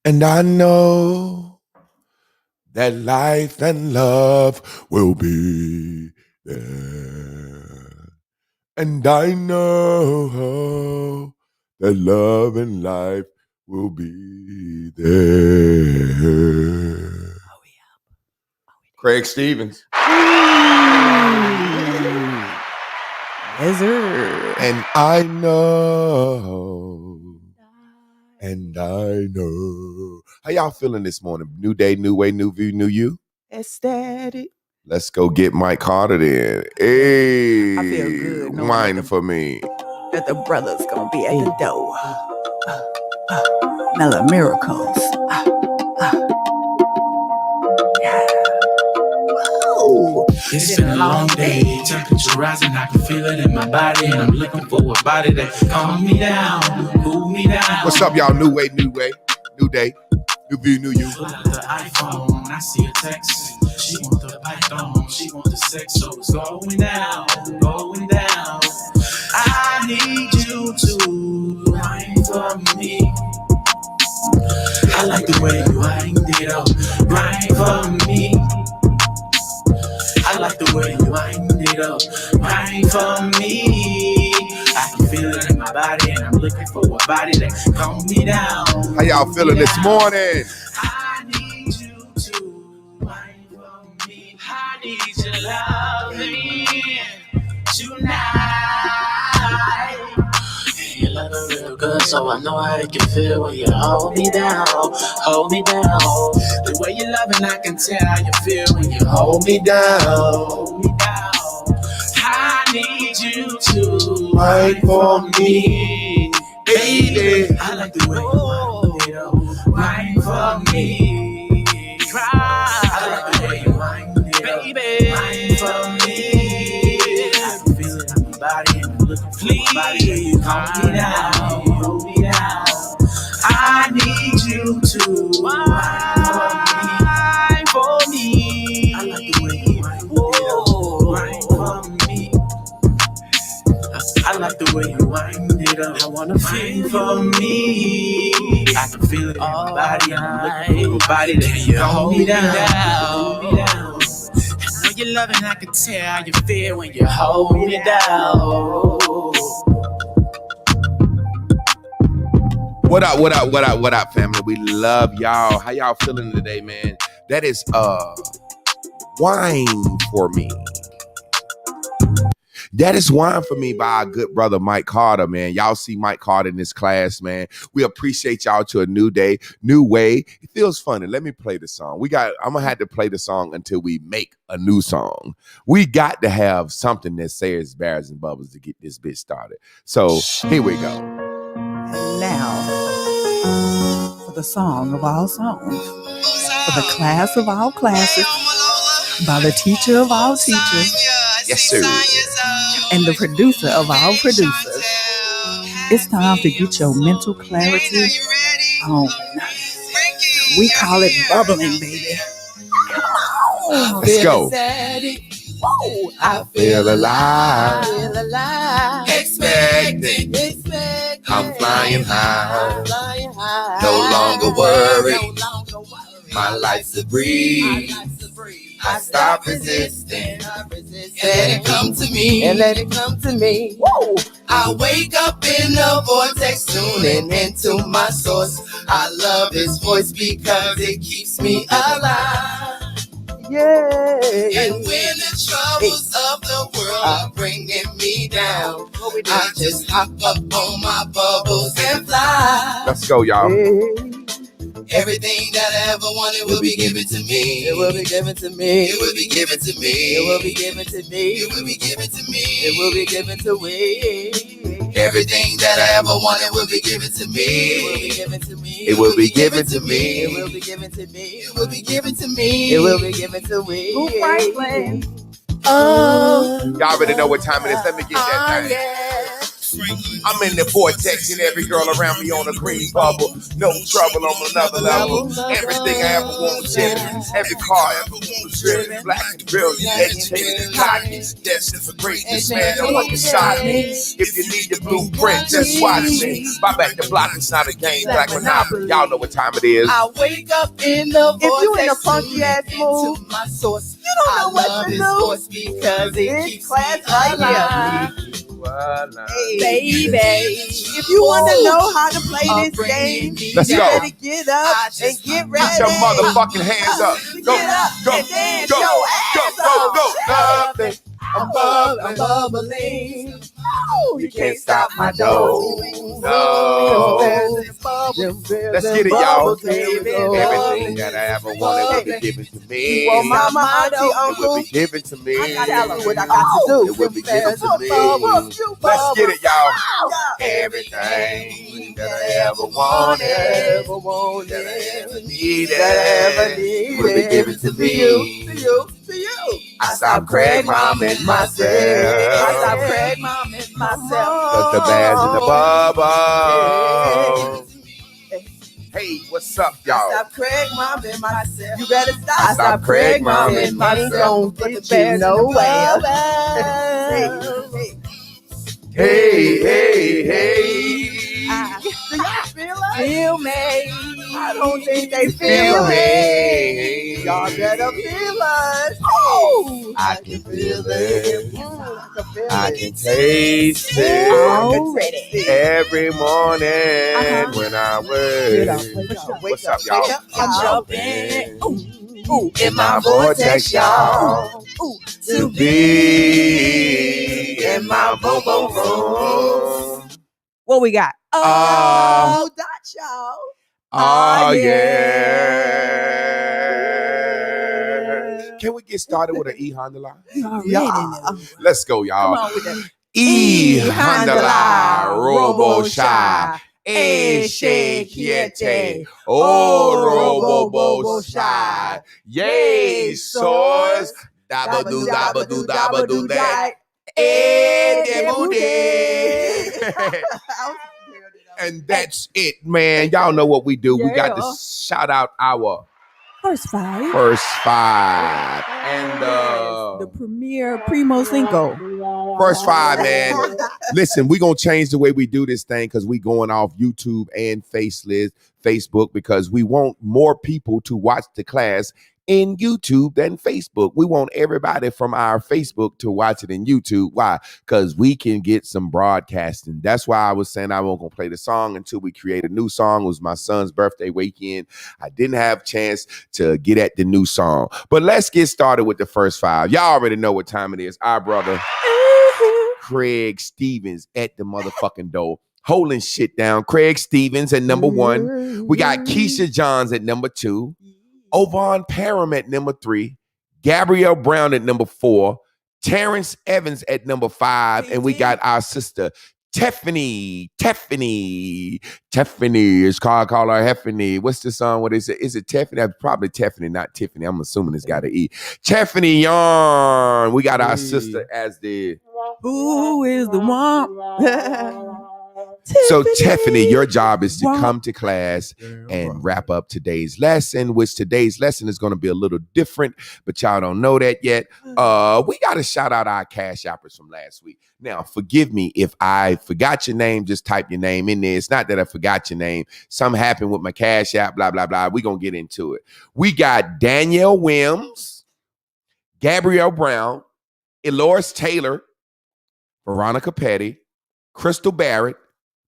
And I know that life and love will be there. And I know that love and life will be there. Craig Stevens. Yes, sir. And I know. How y'all feeling this morning? New day, new way, new view, new you? Ecstatic. Let's go get Mike Carter then. Hey. I feel good. Wine for me. That the brother's gonna be at the door. Mellow Miracles. Whoa. It's been a long day, temperature rising, I can feel it in my body, and I'm looking for a body that calm me down, cool me down. What's up, y'all? New way, new day, new view, new you. Pull out the iPhone, I see a text. She want the python, she want the sex, so it's going down, going down. I need you to wine for me. I like the way you wind it up, wine for me. I like the way you wind it up, wine for me. I can feel it in my body, and I'm looking for a body that calm me down. How y'all feeling this morning? I need you to wine for me. I need your loving tonight. You love it real good, so I know how it can feel when you hold me down, hold me down. The way you love it, I can tell how you feel when you hold me down, hold me down. I need you to wine for me, baby. I like the way you wind it up, wine for me. I like the way you wind it up, baby, wine for me. I can feel it in my body, and I'm looking for a body that you calm me down, hold me down. I need you to wine for me. I like the way you wind it up, wine for me. I like the way you wind it up. I wanna feel for me. I can feel it in my body. I'm looking for a body that you hold me down. Hold me down. I know you love it. I can tell how you feel when you hold me down. What up, family? We love y'all. How y'all feeling today, man? That is Wine for Me. That is Wine for Me by our good brother Mike Carter, man. Y'all see Mike Carter in this class, man. We appreciate y'all to a new day, new way. It feels funny. Let me play the song. I'm gonna have to play the song until we make a new song. We got to have something that says Bears and Bubbles to get this bitch started. So here we go. And now, for the song of all songs, for the class of all classes, by the teacher of all teachers, yes, sir, and the producer of all producers. It's time to get your mental clarity on. We call it bubbling, baby. Come on. Let's go. Whoa, I Feel alive. feel alive. Expecting. I'm flying high. No longer worried. My life's a breeze. I stop resisting. Let it come to me. And let it come to me. Whoa. I wake up in the vortex, tuning into my source. I love his voice because it keeps me alive. Yeah. And when the troubles of the world are bringing me down, I just hop up on my bubbles and fly. Let's go, y'all. Everything that I ever wanted will be given to me. It will be given to me. It will be given to me. It will be given to me. It will be given to me. It will be given to me. Everything that I ever wanted will be given to me. It will be given to me. It will be given to me. It will be given to me. It will be given to me. It will be given to me. Who Franklin? Oh, Y'all already know what time it is. Let me get that thing. yeah. I'm in the vortex and every girl around me on a green bubble. No trouble on another level. Everything I ever want was in it. Every car I ever want was driven. Black and brilliant, educated and cocky. Destined for greatness, man. Don't look inside me. If you need the blueprint, just watch me. My back the block is not a game. Black Monopoly. Y'all know what time it is. I wake up in the vortex. If you in a funky ass mood, to my source. you don't know what to do. Voice because it keeps class me right alive. Hey, baby, if you want to know how to play this game, Let's you go. better get up and get ready. Put your motherfucking hands up. Go, Get up go, and dance go, your go, ass go, off. go. Nothing. I'm bubbling. You can't stop my dough. No. Let's get it, y'all. Baby. Everything that I ever wanted will be given to me. Well, mama, auntie, It will uncle, be given to me. I gotta do what I got to do. It will be given to me. Let's get it, y'all. Everything that I ever wanted, that I ever needed, will be given to me. To you. I stopped Craig Mom and myself. I stopped Craig Mom and myself. Cause the bags in the bubble. Hey, what's up, y'all? Stop Craig Mom and myself. You better stop. I stopped Craig Mom and myself. Ain't gonna get you nowhere. Hey, hey, hey. Do y'all feel us? Feel me. I don't think they Feel feel me. us. Y'all better feel us. Oh, I can feel it. I I can taste it. Already. Every morning when I Wake What's up, y'all? I'm jumping. Ooh, in my vortex, y'all. Ooh, To be in my boom room. what we got? Oh, that's y'all. Oh, yeah. yeah. Can we get started with an E Honda line? Yeah. Let's go, Come y'all. on with that. E Honda line, Robo Shy. Quiete. Oh, Robo Shy. Yay, source. Dabba do that. And that's it, man. Y'all know what we do. We got to shout out our First five. And The premier Primo Cinco. first five, man. Listen, we're going to change the way we do this thing because we going off YouTube and Facebook because we want more people to watch the class in YouTube than Facebook. We want everybody from our Facebook to watch it in YouTube. Why? Because we can get some broadcasting. That's why I was saying I wasn't going to play the song until we create a new song. It was my son's birthday weekend. I didn't have a chance to get at the new song. But let's get started with the first five. Y'all already know what time it is. Our brother, Craig Stevens at the motherfucking door. Holding shit down. Craig Stevens at number 1. We got Keisha Johns at number 2. Ovon Parham at number 3, Gabrielle Brown at number 4, Terrence Evans at number 5, and we got our sister Tiffany. It's call her Heffany. What's the song? What is it? Is it Tiffany? Probably Tiffany, not Tiffany. I'm assuming it's got an E. Tiffany Yarn. We got our sister as the Who is the one? So, Tiffany, your job is to come to class and wrap up today's lesson, which today's lesson is going to be a little different, but y'all don't know that yet. We got to shout out our Cash Appers from last week. Now, forgive me if I forgot your name. Just type your name in there. It's not that I forgot your name. Something happened with my Cash App, blah, blah, blah. We're going to get into it. We got Danielle Wims, Gabrielle Brown, Eloris Taylor, Veronica Petty, Crystal Barrett,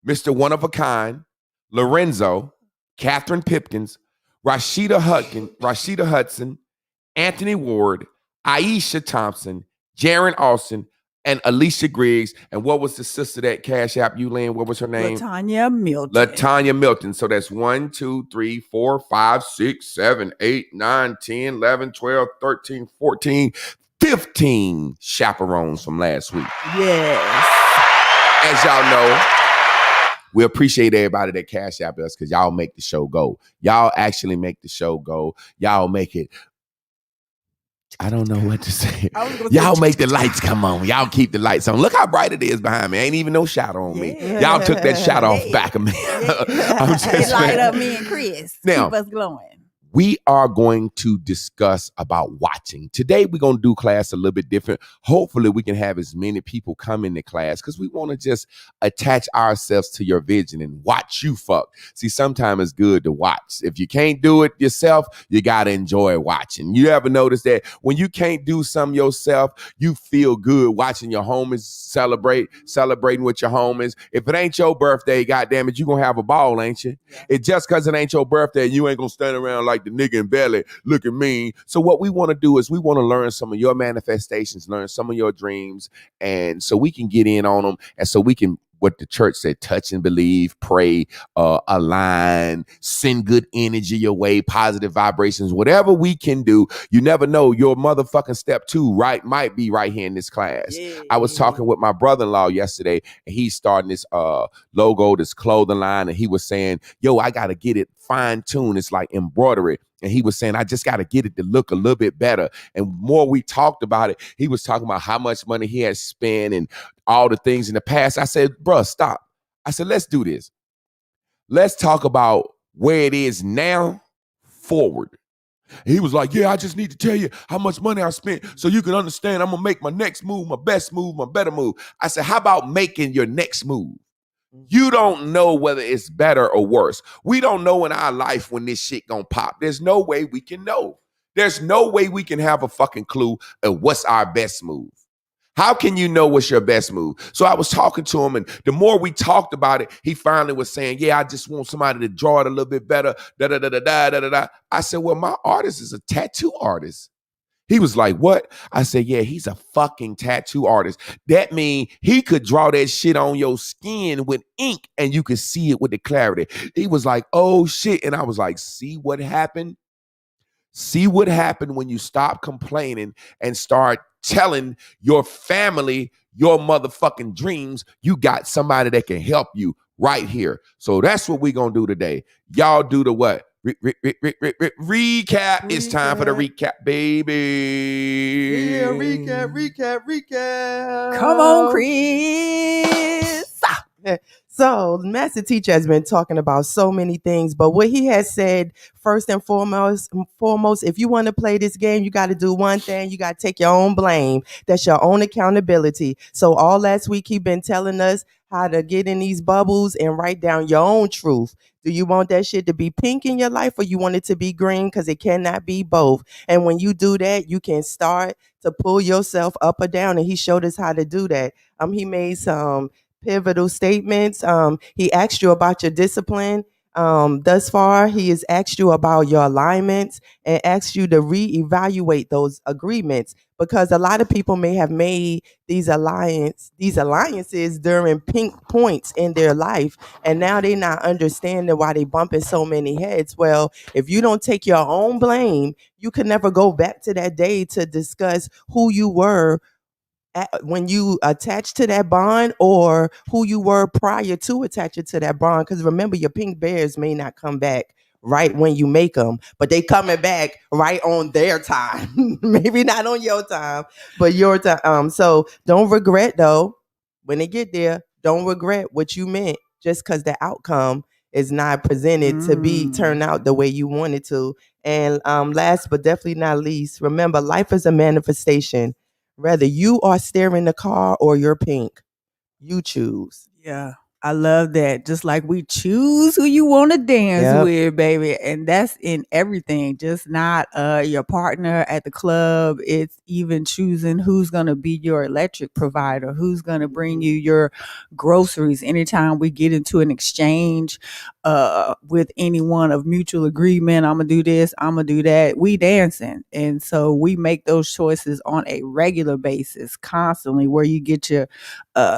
Mr. One of a Kind, Lorenzo, Catherine Pipkins, Rashida Hudson, Anthony Ward, Aisha Thompson, Jaron Austin, and Alicia Griggs. And what was the sister that Cash App you, Lynn? What was her name? Latanya Milton. Latanya Milton. So that's 1, 2, 3, 4, 5, 6, 7, 8, 9, 10, 11, 12, 13, 14, 15 chaperones from last week. Yes. As y'all know, we appreciate everybody that Cash App us because y'all make the show go. Y'all actually make the show go. Y'all make it I don't know what to say. I was gonna say Y'all make the lights come on. Y'all keep the lights on. Look how bright it is behind me. Ain't even no shadow on me. Y'all took that shadow off back of me. I'm It light up me and Chris. Now, keep us glowing. We are going to discuss about watching. Today, we're going to do class a little bit different. Hopefully, we can have as many people come into class because we want to just attach ourselves to your vision and watch you fuck. See, sometimes it's good to watch. If you can't do it yourself, you got to enjoy watching. You ever notice that when you can't do something yourself, you feel good watching your homies celebrating with your homies. If it ain't your birthday, goddamn it, you going to have a ball, ain't you? Yeah. It just because it ain't your birthday, you ain't going to stand around like the nigga in belly looking mean. So what we want to do is we want to learn some of your manifestations, learn some of your dreams, and so we can get in on them, and so we can, what the church said, touch and believe, pray, align, send good energy your way, positive vibrations, whatever we can do. You never know, your motherfucking step 2 might be right here in this class. Yeah. I was talking with my brother-in-law yesterday, and he's starting this logo, this clothing line, and he was saying, yo, I got to get it fine-tuned. It's like embroidery. And he was saying, I just got to get it to look a little bit better. And more we talked about it, he was talking about how much money he had spent and all the things in the past. I said, bruh, stop. I said, let's do this. Let's talk about where it is now forward. He was like, yeah, I just need to tell you how much money I spent so you can understand I'm going to make my next move, my best move, my better move. I said, how about making your next move? You don't know whether it's better or worse. We don't know in our life when this shit gonna pop. There's no way we can know. There's no way we can have a fucking clue of what's our best move. How can you know what's your best move? So I was talking to him, and the more we talked about it, he finally was saying, yeah, I just want somebody to draw it a little bit better. Da-da-da-da-da-da-da. I said, well, my artist is a tattoo artist. He was like, what? I said, yeah, he's a fucking tattoo artist. That means he could draw that shit on your skin with ink and you could see it with the clarity. He was like, oh shit. And I was like, see what happened? See what happened when you stop complaining and start telling your family your motherfucking dreams. You got somebody that can help you right here. So that's what we're going to do today. Y'all do the what? Recap. It's time for the recap, baby. Yeah, recap. Come on, Chris. So, the master teacher has been talking about so many things, but what he has said, first and foremost, if you want to play this game, you got to do one thing. You got to take your own blame. That's your own accountability. So all last week, he been telling us how to get in these bubbles and write down your own truth. Do you want that shit to be pink in your life, or you want it to be green? Because it cannot be both. And when you do that, you can start to pull yourself up or down. And he showed us how to do that. He made some pivotal statements. He asked you about your discipline. Thus far, he has asked you about your alignments and asked you to reevaluate those agreements, because a lot of people may have made these alliances during pink points in their life, and now they're not understanding why they bumping so many heads. Well, if you don't take your own blame, you can never go back to that day to discuss who you were when you attach to that bond, or who you were prior to attaching to that bond. Because remember, your pink bears may not come back right when you make them, but they coming back right on their time. Maybe not on your time, but your time. So don't regret, though, when they get there. Don't regret what you meant just because the outcome is not presented to be turned out the way you wanted to. And last but definitely not least, remember, life is a manifestation. Whether you are steering the car or you're pink, you choose. Yeah, I love that. Just like we choose who you want to dance with, baby. And that's in everything. Just not your partner at the club. It's even choosing who's going to be your electric provider, who's going to bring you your groceries. Anytime we get into an exchange with anyone of mutual agreement, I'm going to do this, I'm going to do that, we dancing. And so we make those choices on a regular basis, constantly. Where you get your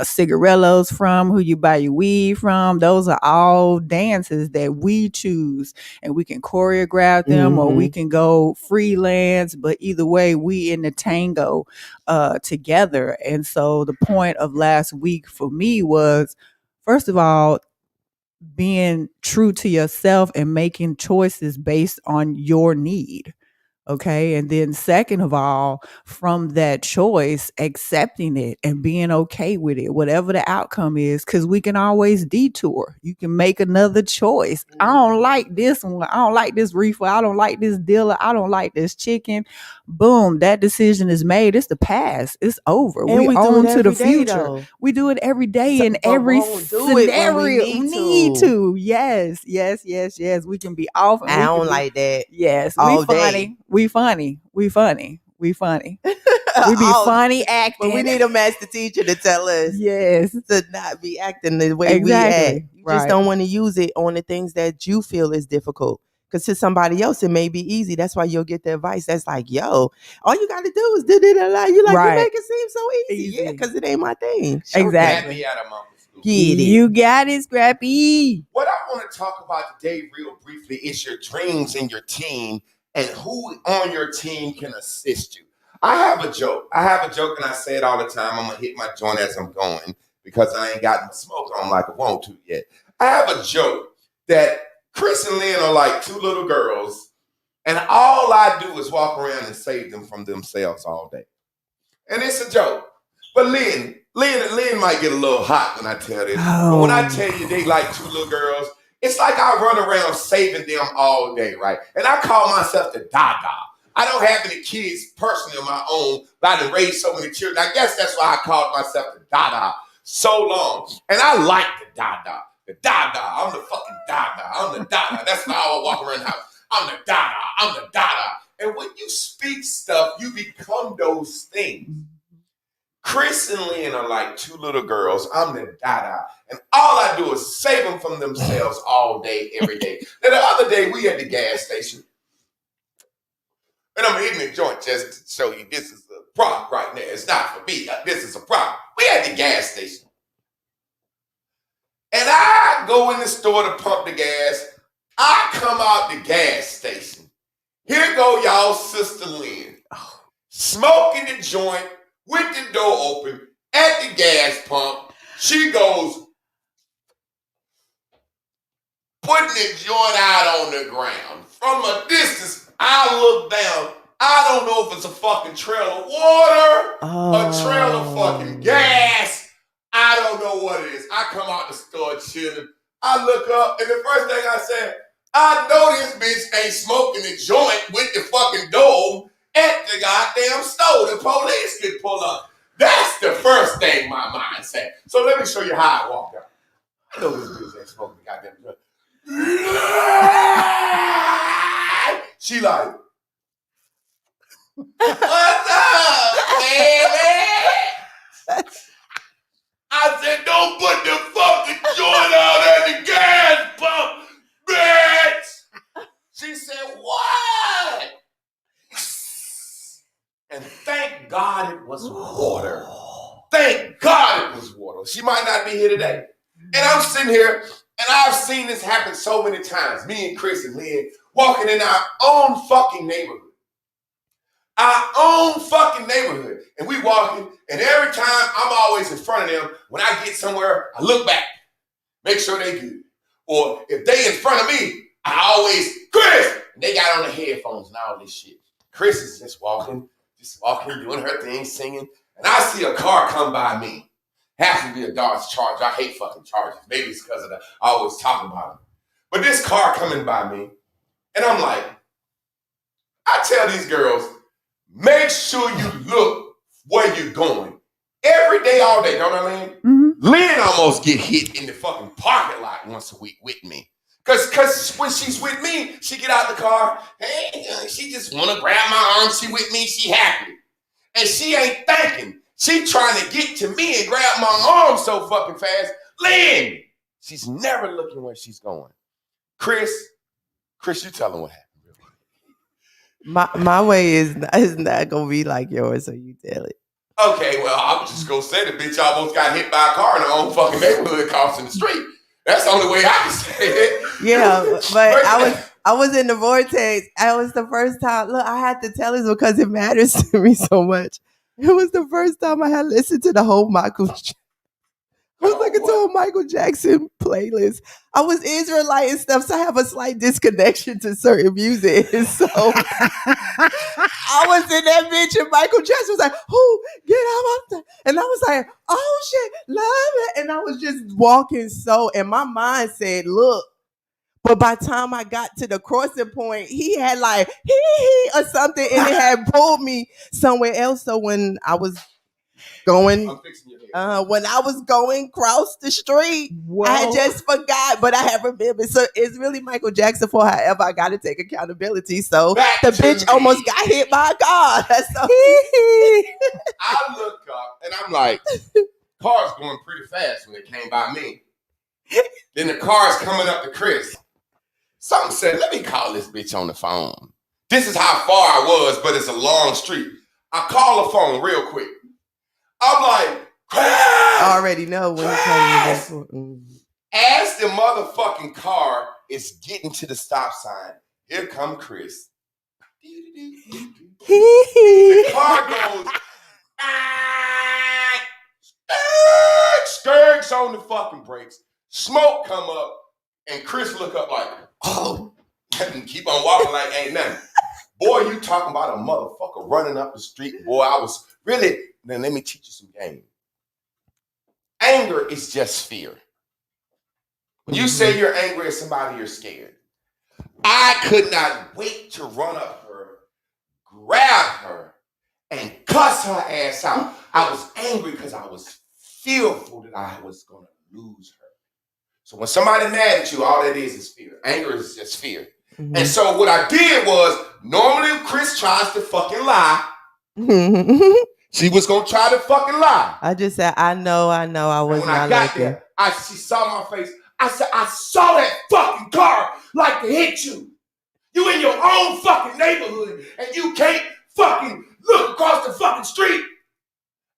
cigarillos from, who you buy your weed from. Those are all dances that we choose, and we can choreograph them or we can go freelance, but either way, we in the tango together. And so the point of last week for me was, first of all, being true to yourself and making choices based on your need. Okay. And then, second of all, from that choice, accepting it and being okay with it, whatever the outcome is, because we can always detour. You can make another choice. I don't like this one. I don't like this reefer. I don't like this dealer. I don't like this chicken. Boom. That decision is made. It's the past. It's over. And we do on it to the every day, future. though. We do it every day So- in but every won't do it when we scenario. need to. Yes. Yes. Yes. Yes. We can be off. And I we can don't be, like that. yes. all We day. funny. We funny. We funny. We funny. We be All- funny acting. But we need a master teacher to tell us yes. to not be acting the way we Exactly. act. You just Right. don't want to use it on the things that you feel is difficult. Because to somebody else, it may be easy. That's why you'll get the advice that's like, yo, all you got to do is do that. You like, Right. you make it seem so easy. Easy. Yeah, because it ain't my thing. Sure. Exactly. Get me out of Mama School. Get it. You got it, Scrappy. What I want to talk about today, real briefly, is your dreams and your team and who on your team can assist you. I have a joke, and I say it all the time. I'm going to hit my joint as I'm going because I ain't got my smoke on like I want to yet. I have a joke that Chris and Lynn are like two little girls, and all I do is walk around and save them from themselves all day. And it's a joke. But Lynn might get a little hot when I tell this. But when I tell you they like two little girls, it's like I run around saving them all day, right? And I call myself the Dada. I don't have any kids personally of my own, but I done raised so many children. I guess that's why I called myself the Dada so long. And I like the Dada. The Dada. I'm the fucking Dada. I'm the Dada. That's how I walk around the house. I'm the Dada. I'm the Dada. And when you speak stuff, you become those things. Chris and Lynn are like two little girls. I'm the Dada. And all I do is save them from themselves all day, every day. Now, the other day, we at the gas station. And I'm hitting the joint just to show you this is a prop right now. It's not for me. This is a prop. We at the gas station. And I go in the store to pump the gas. I come out the gas station. Here go y'all sister Lynn. Smoking the joint with the door open at the gas pump. She goes, putting the joint out on the ground. From a distance, I look down. I don't know if it's a fucking trail of water, a trail of fucking gas. I don't know what it is. I come out the store chilling. I look up, and the first thing I said, I know this bitch ain't smoking the joint with the fucking dome at the goddamn store. The police could pull up. That's the first thing my mind said. So let me show you how I walked out. I know this bitch ain't smoking the goddamn joint. She like, what's up, baby? I said, don't put the fucking joint out at the gas pump, bitch. She said, what? And thank God it was water. Thank God it was water. She might not be here today. And I'm sitting here, and I've seen this happen so many times. Me and Chris and Lynn walking in our own fucking neighborhood. Our own fucking neighborhood. And we walking, and every time I'm always in front of them. When I get somewhere, I look back, make sure they good. Or if they in front of me, I always, Chris! And they got on the headphones and all this shit. Chris is just walking, doing her thing, singing. And I see a car come by me. Has to be a Dodge Charger. I hate fucking Chargers. Maybe it's because of that. I always talk about them. But this car coming by me, and I'm like, I tell these girls, make sure you look where you're going. Every day, all day, don't I, Lynn? Mm-hmm. Lynn almost get hit in the fucking parking lot once a week with me. Cause when she's with me, she get out the car, hey, she just wanna grab my arm, she with me, she happy. And she ain't thinking. She trying to get to me and grab my arm so fucking fast. Lynn! She's never looking where she's going. Chris, you tell them what happened. My way is not gonna be like yours, so you tell it. Okay, well, I'm just gonna say the bitch almost got hit by a car in her own fucking neighborhood crossing the street. That's the only way I can say it. Yeah, but I was in the vortex. I was the first time. Look, I had to tell this because it matters to me so much. It was the first time I had listened to the whole Michael. I was looking to a Michael Jackson playlist. I was Israelite and stuff, so I have a slight disconnection to certain music. And so I was in that bitch, and Michael Jackson was like, "Who get out?" And I was like, "Oh shit, love it!" And I was just walking and my mind said, "Look." But by the time I got to the crossing point, he had like hee or something, and it had pulled me somewhere else. So when I was going, when I was going across the street, Whoa. I had just forgot, but I have remembered. So it's really Michael Jackson for however I got to take accountability. So the bitch almost got hit by a car. So I look up and I'm like, car's going pretty fast when it came by me. Then the car's coming up to Chris. Something said, let me call this bitch on the phone. This is how far I was, but it's a long street. I call the phone real quick. I'm like, Chris! I already know when he Chris! came. As the motherfucking car is getting to the stop sign, here come Chris. The car goes, skirts on the fucking brakes. Smoke come up, and Chris look up like, oh, and keep on walking like ain't nothing. Boy, you talking about a motherfucker running up the street. Boy, I was really, then let me teach you some game. Anger is just fear. When you say you're angry at somebody, you're scared. I could not wait to run up her, grab her, and cuss her ass out. I was angry because I was fearful that I was going to lose her. So when somebody mad at you, all that is fear. Anger is just fear. Mm-hmm. And so what I did was, normally Chris tries to fucking lie. She was going to try to fucking lie. I just said, I know, I was when not I got looking. there, she saw my face. I said, I saw that fucking car like to hit you. You in your own fucking neighborhood and you can't fucking look across the fucking street.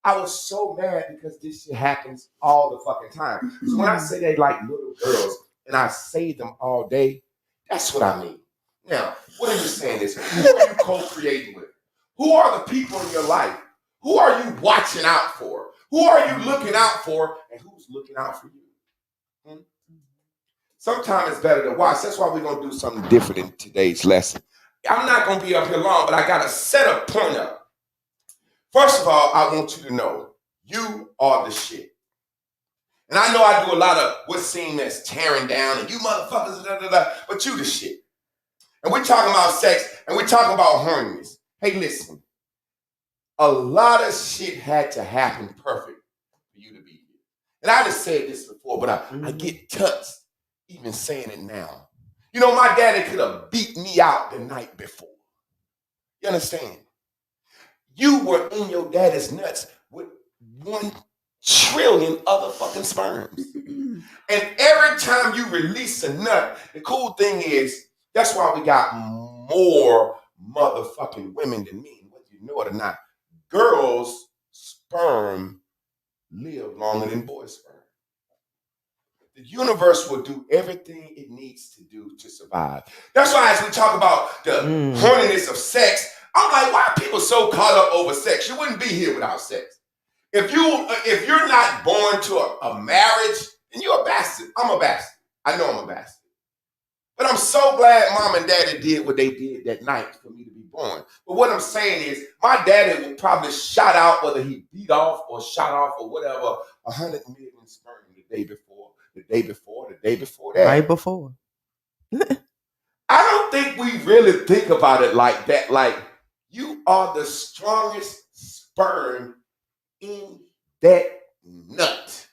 I was so mad because this shit happens all the fucking time. So when I say they like little girls and I say them all day, that's what I mean. Now, what are you saying is, who are you co-creating with? Who are the people in your life? Who are you watching out for? Who are you looking out for? And who's looking out for you? Sometimes it's better to watch. That's why we're going to do something different in today's lesson. I'm not going to be up here long, but I got to set a point up. First of all, I want you to know, you are the shit. And I know I do a lot of what's seen as tearing down and you motherfuckers, but you the shit. And we're talking about sex and we're talking about horniness. Hey, listen. A lot of shit had to happen perfect for you to be here. And I just said this before, but I get touched even saying it now. You know, my daddy could have beat me out the night before. You understand? You were in your daddy's nuts with 1 trillion other fucking sperms. And every time you release a nut, the cool thing is, that's why we got more motherfucking women than men, whether you know it or not. Girls' sperm live longer than boys' sperm. The universe will do everything it needs to do to survive. That's why as we talk about the horniness of sex, I'm like, why are people so caught up over sex? You wouldn't be here without sex. If you're not born to a marriage, then you're a bastard. I'm a bastard. I know I'm a bastard. But I'm so glad mom and daddy did what they did that night for me to be born. But what I'm saying is, my daddy would probably shot out, whether he beat off or shot off or whatever, 100 million sperm the day before that. Right before. I don't think we really think about it like that. Like, you are the strongest sperm in that nut.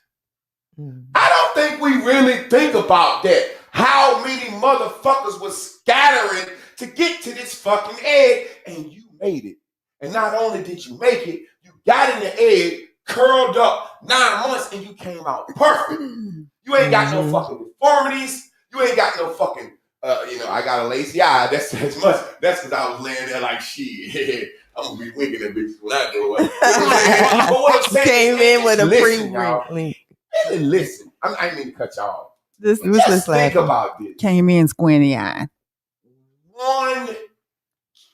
I don't think we really think about that. How many motherfuckers was scattering to get to this fucking egg, and you made it. And not only did you make it, you got in the egg, curled up 9 months, and you came out perfect. You ain't got no fucking deformities. You ain't got no fucking, I got a lazy eye. That's as much. That's because I was laying there like, shit. I'm going to be winking at bitches when I go away. But what I'm saying came in with a pre-wink. Really listen. I didn't mean to cut y'all off. Just think about this. Came in squinty eye. 1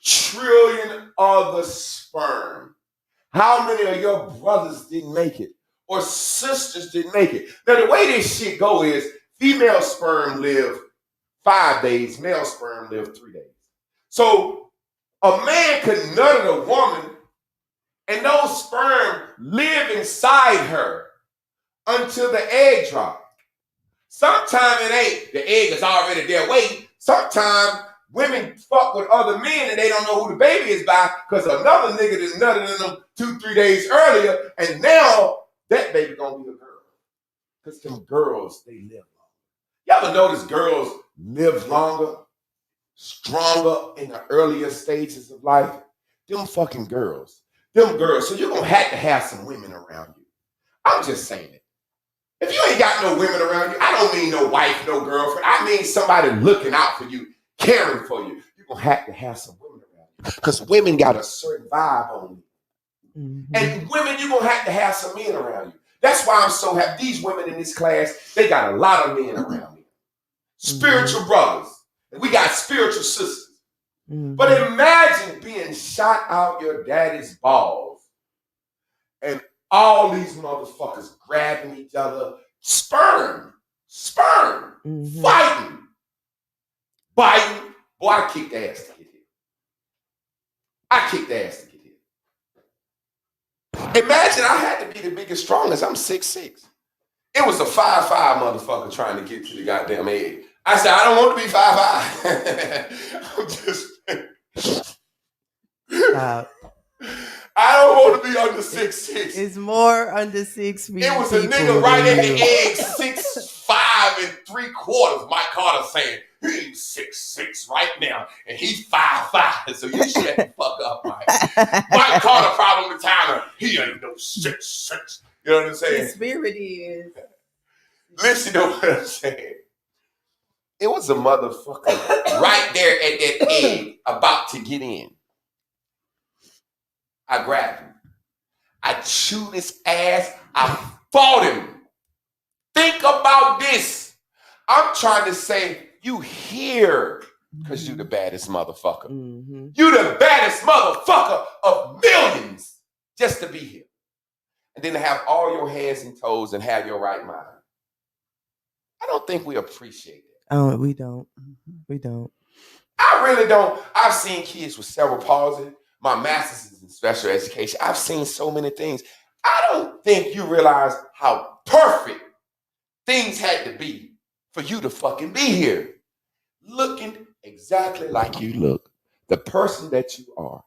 trillion other sperm. How many of your brothers didn't make it? or sisters didn't make it. Now, the way this shit go is female sperm live 5 days, male sperm live 3 days. So a man could nut at a woman and those sperm live inside her until the egg drops. Sometimes it ain't. The egg is already there waiting. Sometimes women fuck with other men and they don't know who the baby is by because another nigga that nutted in them 2-3 days earlier, and now that baby gonna be a girl. Because them girls, they live longer. Y'all ever notice girls live longer, stronger in the earlier stages of life? Them fucking girls. Them girls. So you're gonna have to have some women around you. I'm just saying it. If you ain't got no women around you, I don't mean no wife, no girlfriend. I mean somebody looking out for you, caring for you. You're going to have some women around you. Because women got a certain vibe on you. Mm-hmm. And women, you're going to have some men around you. That's why I'm so happy. These women in this class, they got a lot of men around me. Spiritual brothers. And we got spiritual sisters. Mm-hmm. But imagine being shot out your daddy's balls and all these motherfuckers grabbing each other, sperm, mm-hmm. fighting. Boy, I kicked ass to get here. Imagine I had to be the biggest, strongest. I'm 6'6". It was a 5'5" motherfucker trying to get to the goddamn egg. I said, I don't want to be 5'5". I'm just... I don't want to be under 6'6". It's more under 6 feet. It was a nigga right at the egg, 6'5" 3/4. Mike Carter saying, he's 6'6" right now, and he's 5'5". So you shut the fuck up, Mike. Mike Carter problem the timer. He ain't no 6'6". You know what I'm saying? The spirit is. Listen to what I'm saying. It was a motherfucker right there at that egg about to get in. I grabbed him. I chewed his ass. I fought him. Think about this. I'm trying to say, you here because you the baddest motherfucker. Mm-hmm. You the baddest motherfucker of millions just to be here. And then to have all your hands and toes and have your right mind. I don't think we appreciate that. Oh, we don't. We don't. I really don't. I've seen kids with cerebral palsy. My master's is in special education. I've seen so many things. I don't think you realize how perfect things had to be for you to fucking be here. Looking exactly like you look. The person that you are.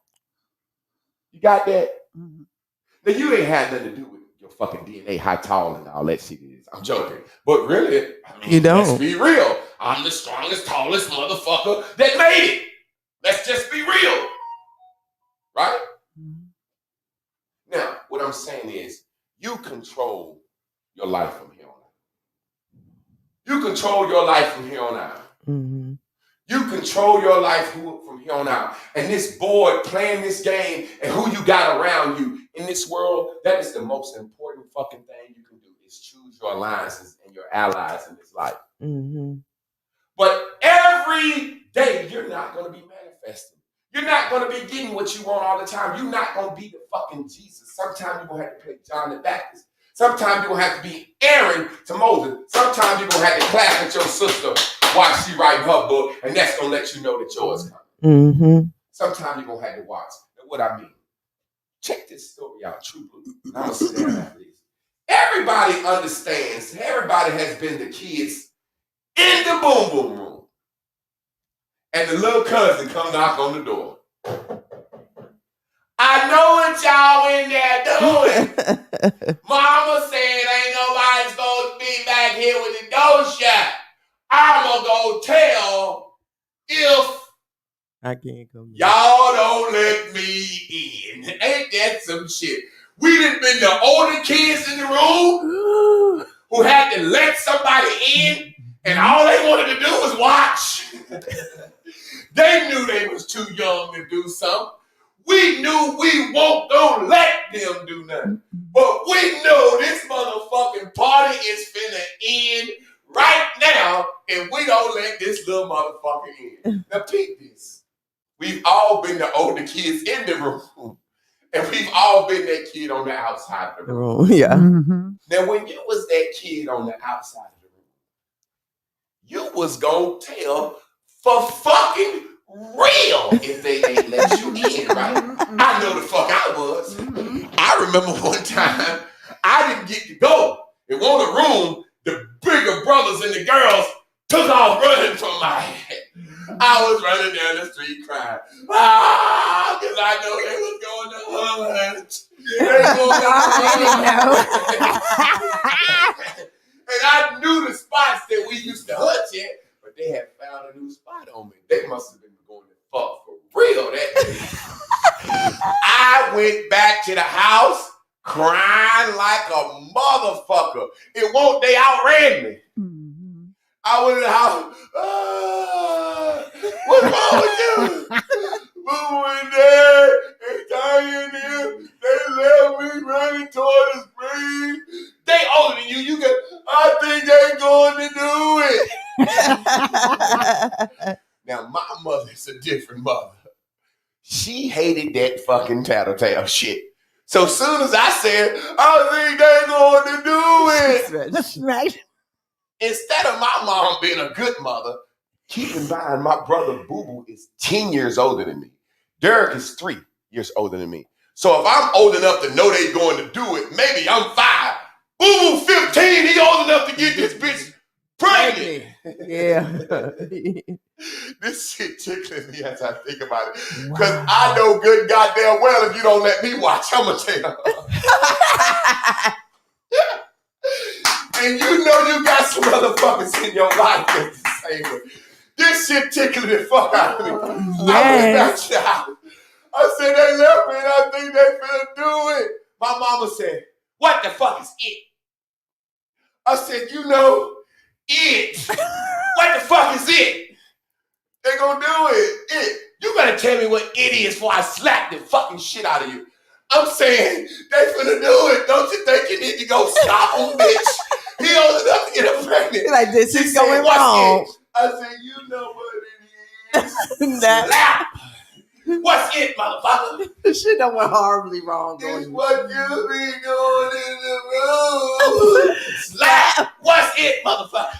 You got that? Mm-hmm. Now, you ain't had nothing to do with your fucking DNA, how tall and all that shit is. I'm joking. But really, you don't. Let's be real. I'm the strongest, tallest motherfucker that made it. Let's just be real. Right? Mm-hmm. Now, what I'm saying is, you control your life from here on out. You control your life from here on out. Mm-hmm. You control your life from here on out. And this board playing this game and who you got around you in this world, that is the most important fucking thing you can do is choose your alliances and your allies in this life. Mm-hmm. But every day, you're not going to be manifesting. You're not going to be getting what you want all the time. You're not going to be the fucking Jesus. Sometimes you're going to have to play John the Baptist. Sometimes you're going to have to be Aaron to Moses. Sometimes you're going to have to clap at your sister while she writing her book, and that's going to let you know that yours coming. Mm-hmm. Sometimes you're going to have to watch. And what I mean, check this story out, True Blue. I'm going to say that after this. Everybody understands. Everybody has been the kids in the boom boom room. And the little cousin come knock on the door. I know what y'all in there doing. Mama said ain't nobody supposed to be back here with the door shut. I'ma go tell if I can't come. Y'all don't let me in. Ain't that some shit? We done been the older kids in the room who had to let somebody in, and all they wanted to do was watch. They knew they was too young to do something. We knew we won't gonna let them do nothing. But we know this motherfucking party is finna end right now, and we don't let this little motherfucker in. Now peep this. We've all been the older kids in the room. And we've all been that kid on the outside of the room. Yeah. Mm-hmm. Now, when you was that kid on the outside of the room, you was gonna tell for fucking real if they ain't let you in, right? I know the fuck I was. I remember one time I didn't get to go. In one of the room, the bigger brothers and the girls took off running from my head. I was running down the street crying. Because I know they was going to hunt. They going to And I knew the spots that we used to hunt at, but they had found a new spot on me. They must have been going to fuck for real that day. I went back to the house crying like a motherfucker. It won't, they outran me. Mm-hmm. I went in the house. What's wrong with you? Boo in there and Tiny in there. They left me running toward the screen. They older than you. You can. I think they going to do it. Now my mother's a different mother. She hated that fucking tattletale shit. So soon as I said, I think they going to do it. That's right. Instead of my mom being a good mother, keep in mind my brother Boo Boo is 10 years older than me. Derek is 3 years older than me. So if I'm old enough to know they going to do it, maybe I'm 5. Boo Boo 15, he old enough to get this bitch pregnant. Yeah. This shit tickles me as I think about it. Because I know good goddamn well if you don't let me watch, I'm going to tell. And you know you got some motherfuckers in your life that's the same way. This shit tickling the fuck out of me. Yes. I went back to the house. I said, they left me and I think they finna do it. My mama said, what the fuck is it? I said, you know, it. What the fuck is it? They gonna do it. It. You gotta tell me what it is before I slap the fucking shit out of you. I'm saying, they finna do it. Don't you think you need to go stop him, bitch? He old enough to get her pregnant. Like, this She is said, going what's wrong. it? I said, you know what it is. That Slap. What's it, motherfucker? shit done went horribly wrong. It's what you be doing in the room. Slap. What's it, motherfucker?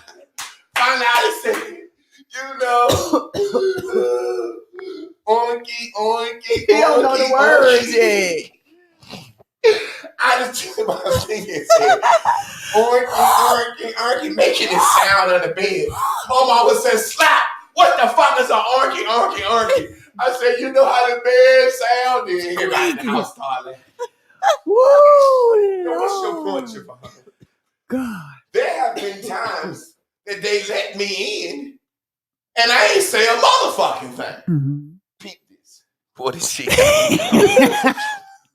Finally, I said, you know, oinky, oinky, He don't know the oinky, words oinky. yet. I just took my thing and said, oinky, oinky, oinky, making it sound on the bed. My mama said, slap. What the fuck is a oinky, oinky, oinky? I said, you know how the bed sounded. Everybody in the house started laughing. Woo! Now, what's your point, Javon? God. There have been times that they let me in, and I ain't say a motherfucking thing. Mm-hmm. Peep this. What is she?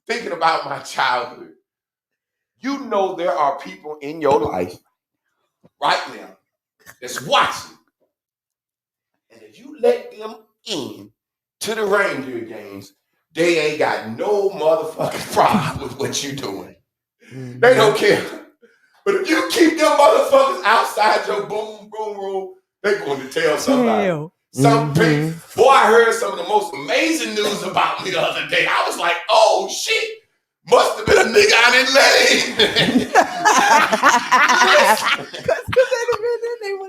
Thinking about my childhood. You know there are people in your life right now that's watching. And if you let them in to the reindeer games, they ain't got no motherfucking problem with what you doing. They don't care. But if you keep them motherfuckers outside your boom, boom room, they going to tell somebody. Hell. Some people, boy, I heard some of the most amazing news about me the other day. I was like, oh shit. Must have been a nigga I didn't let in.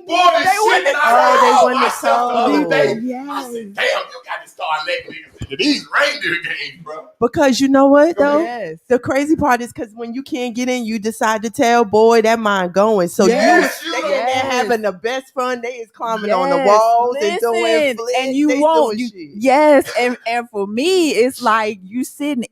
Boy, the shit that I heard wouldn't have myself the other told. day. I Yes. said, damn, you got to start letting niggas into these reindeer games, bro. Because you know what though? Yes. The crazy part is because when you can't get in, you decide to tell, boy, that mind going. So Yes, you you they know. in there having the best fun. They is climbing on the walls and doing Listen, flips. and you They won't. doing You, shit. yes, and for me, it's like you sitting.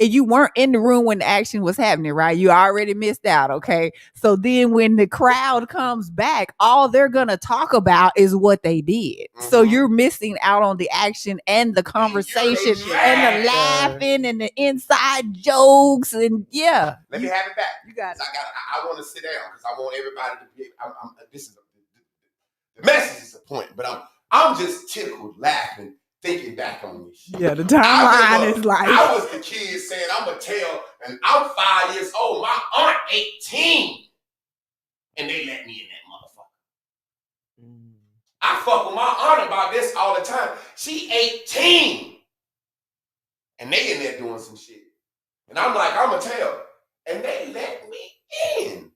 And you weren't in the room when the action was happening, right? You already missed out, okay? So then when the crowd comes back, all they're going to talk about is what they did. So Mhm. you're missing out on the action and the conversation and the laughing and the inside jokes and yeah. Let me have it back. You got 'Cause I want to sit down because I want everybody to be. This is the message is the point, but I'm just tickled laughing thinking back on this shit. Yeah, the I timeline remember is like I was the kid saying I'm gonna tell, and I'm 5 years old. My aunt 18, and they let me in that motherfucker. I fuck with my aunt about this all the time. She 18, and they in there doing some shit. And I'm like, I'm going to tell. And they let me in.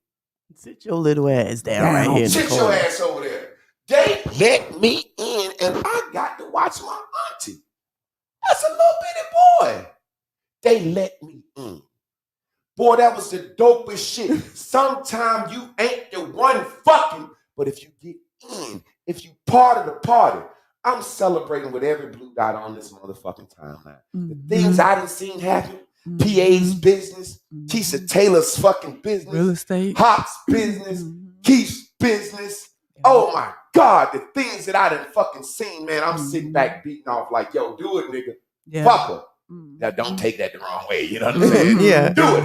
Sit your little ass down right here in the Sit your corner. ass over there. They let me in, and I got to watch my auntie. That's a little bitty boy. They let me in. Boy, that was the dopest shit. Sometimes you ain't the one fucking, but if you get in, if you part of the party, I'm celebrating with every blue dot on this motherfucking timeline. The things I done seen happen, PA's business, Keisha Taylor's fucking business, Real estate. Hop's business, Keith's business. Oh my God, the things that I done fucking seen, man. I'm sitting back beating off like, yo, do it, nigga. Yeah. Fuck her. Now, don't take that the wrong way. You know what I'm saying? Yeah. Do it.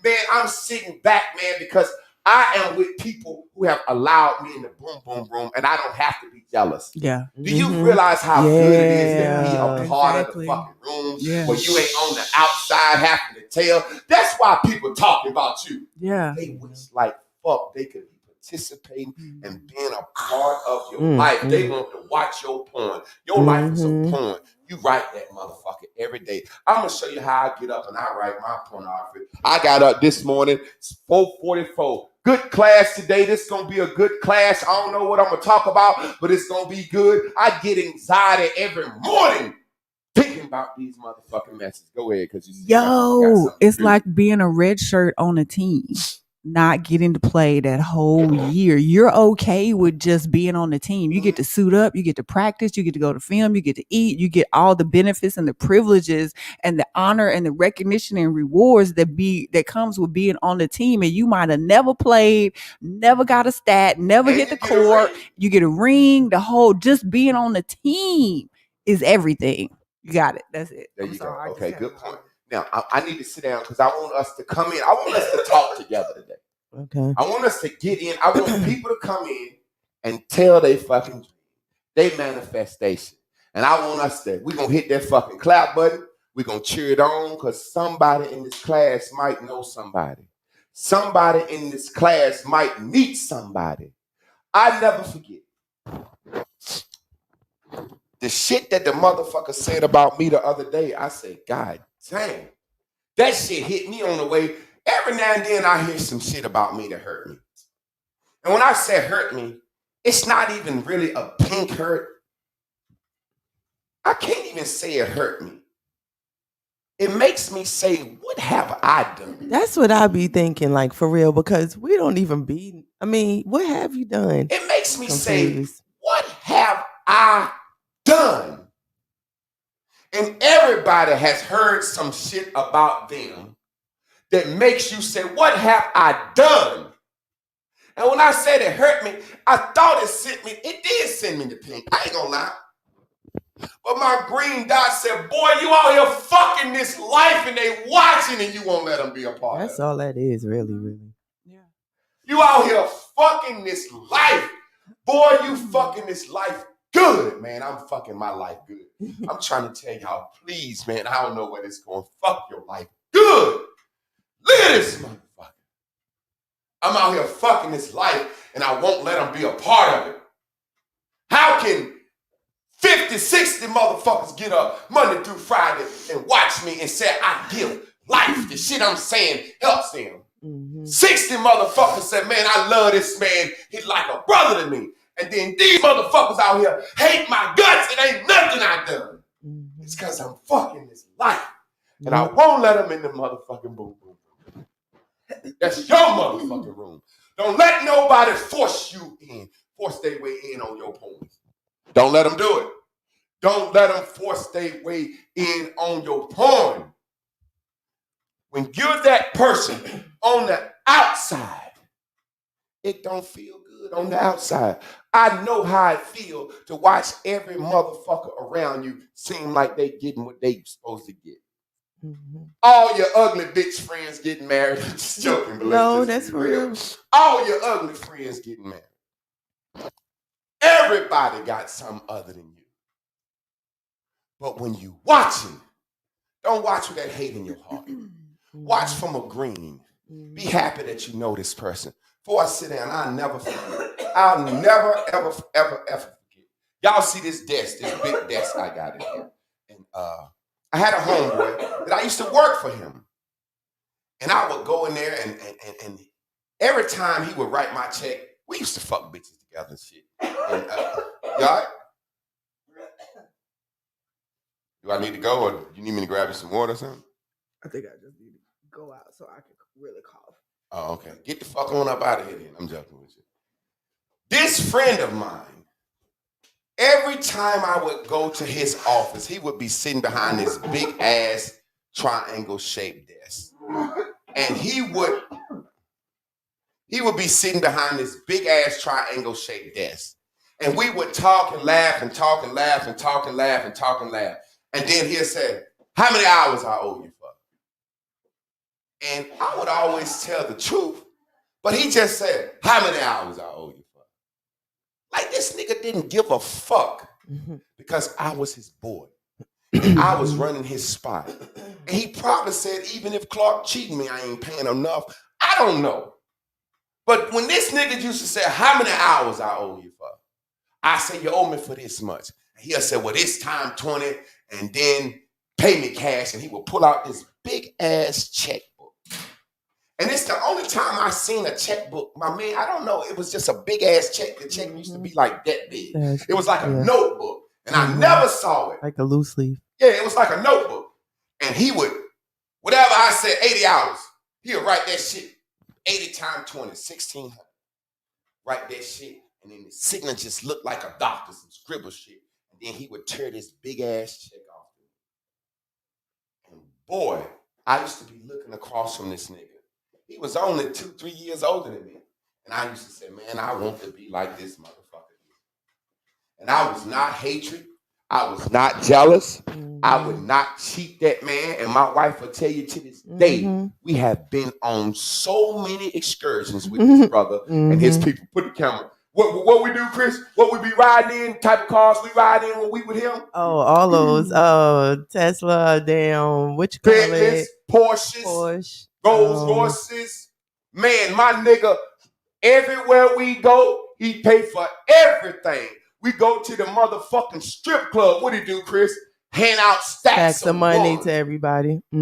Man, I'm sitting back, man, because I am with people who have allowed me in the boom, boom, room, and I don't have to be jealous. Yeah. Do you realize how good it is to be Yeah. a part Exactly. of the fucking room Yeah. where you ain't on the outside having to tell? That's why people talking about you. Yeah. They wish like fuck they could be participating and being a part of your Mm, life. mm. They want to watch your porn. Your life is a porn. You write that motherfucker every day. I'm gonna show you how I get up and I write my pornography. I got up this morning, it's 4:44. Good class today. This is gonna be a good class. I don't know what I'm gonna talk about, but it's gonna be good. I get anxiety every morning thinking about these motherfucking messages. Go ahead, because you see, I got Yo, something to it's do. like being a red shirt on a team, not getting to play that whole year. You're okay with just being on the team. You get to suit up, you get to practice, you get to go to film, you get to eat, you get all the benefits and the privileges and the honor and the recognition and rewards that comes with being on the team. And you might have never played, never got a stat, never And hit the you get a court. ring. You get a ring. The whole just being on the team is everything. You got it. That's it. There I'm you sorry, I go. just Okay, had good to- point. Now, I need to sit down because I want us to come in. I want us to talk together today. Okay. I want us to get in. I want people to come in and tell they fucking they manifestation. And I want us to, we're going to hit that fucking clap button. We're going to cheer it on because somebody in this class might know somebody. Somebody in this class might meet somebody. I never forget the shit that the motherfucker said about me the other day. I said, God damn, that shit hit me on the way. Every now and then I hear some shit about me that hurt me. And when I say hurt me, it's not even really a pink hurt. I can't even say it hurt me. It makes me say, what have I done? That's what I be thinking, like for real, because we don't even be. I mean, what have you done? It makes me say, Confused. what have I done? And everybody has heard some shit about them that makes you say, what have I done? And when I said it hurt me, I thought it did send me to pink. I ain't gonna lie. But my green dot said, boy, you out here fucking this life and they watching and you won't let them be a part That's of it. all that is, really, really. Yeah. You out here fucking this life. Boy, you fucking this life good, man. I'm fucking my life good. I'm trying to tell y'all, please, man, I don't know where this going. Fuck your life good. Look at this motherfucker. I'm out here fucking this life and I won't let them be a part of it. How can 50, 60 motherfuckers get up Monday through Friday and watch me and say I give life? The shit I'm saying helps them. 60 motherfuckers say, man, I love this man. He's like a brother to me. And then these motherfuckers out here hate my guts. It ain't nothing I done. It's because I'm fucking this life. And I won't let them in the motherfucking boom boom. That's your motherfucking room. Don't let nobody force you in. Force their way in on your porn. Don't let them do it. Don't let them force their way in on your porn. When you're that person on the outside, it don't feel good on the outside. I know how it feels to watch every motherfucker around you seem like they getting what they supposed to get. All your ugly bitch friends getting married. I'm just joking, but No, let's that's just for be real. All your ugly friends getting married. Everybody got something other than you. But when you watching, don't watch with that hate in your heart. Watch from a green. Be happy that you know this person. Before I sit down, I'll never forget. I'll never, ever, ever, ever forget. Y'all see this desk, this big desk I got in here. And I had a homeboy that I used to work for him. And I would go in there and every time he would write my check, we used to fuck bitches together and shit. And, y'all, do I need to go, or you need me to grab you some water or something? I think I just need to go out so I can really cough. Oh, okay. Get the fuck on up out of here then. I'm joking with you. This friend of mine, every time I would go to his office, he would be sitting behind this big ass triangle shaped desk. And he would be sitting behind this big ass triangle shaped desk. And we would talk and laugh and talk and laugh and talk and laugh and talk and laugh. And then he'll say, how many hours I owe you for? And I would always tell the truth, but he just said, how many hours I owe you for? Like this nigga didn't give a fuck because I was his boy. And I was running his spot. And he probably said, even if Clark cheating me, I ain't paying enough. I don't know. But when this nigga used to say, how many hours I owe you for? I say, you owe me for this much. And he'll say, well, this time 20, and then pay me cash. And he would pull out this big ass checkbook. And it's the only time I seen a checkbook. My man, I don't know. It was just a big ass check. The check used to be like that big. It was like a notebook. And I never saw it. Like a loose leaf. Yeah, it was like a notebook. And he would, whatever I said, 80 hours, he would write that shit. 80 times 20, 1,600. Write that shit. And then the signature just looked like a doctor, some scribble shit. And then he would tear this big ass check off. And boy, I used to be looking across from this nigga. He was only 2-3 years older than me. And I used to say, man, I want to be like this motherfucker. And I was not hatred. I was not jealous. I would not cheat that man. And my wife will tell you to this day, we have been on so many excursions with this brother and his people. Put the camera. What we do, Chris? What we be riding in? Type of cars we ride in when we with him? Oh, all those Tesla, damn, what you call it? Porsche, Rolls Royces. Man, my nigga, everywhere we go, he pay for everything. We go to the motherfucking strip club. What do you do, Chris? Hand out stacks of money to everybody. I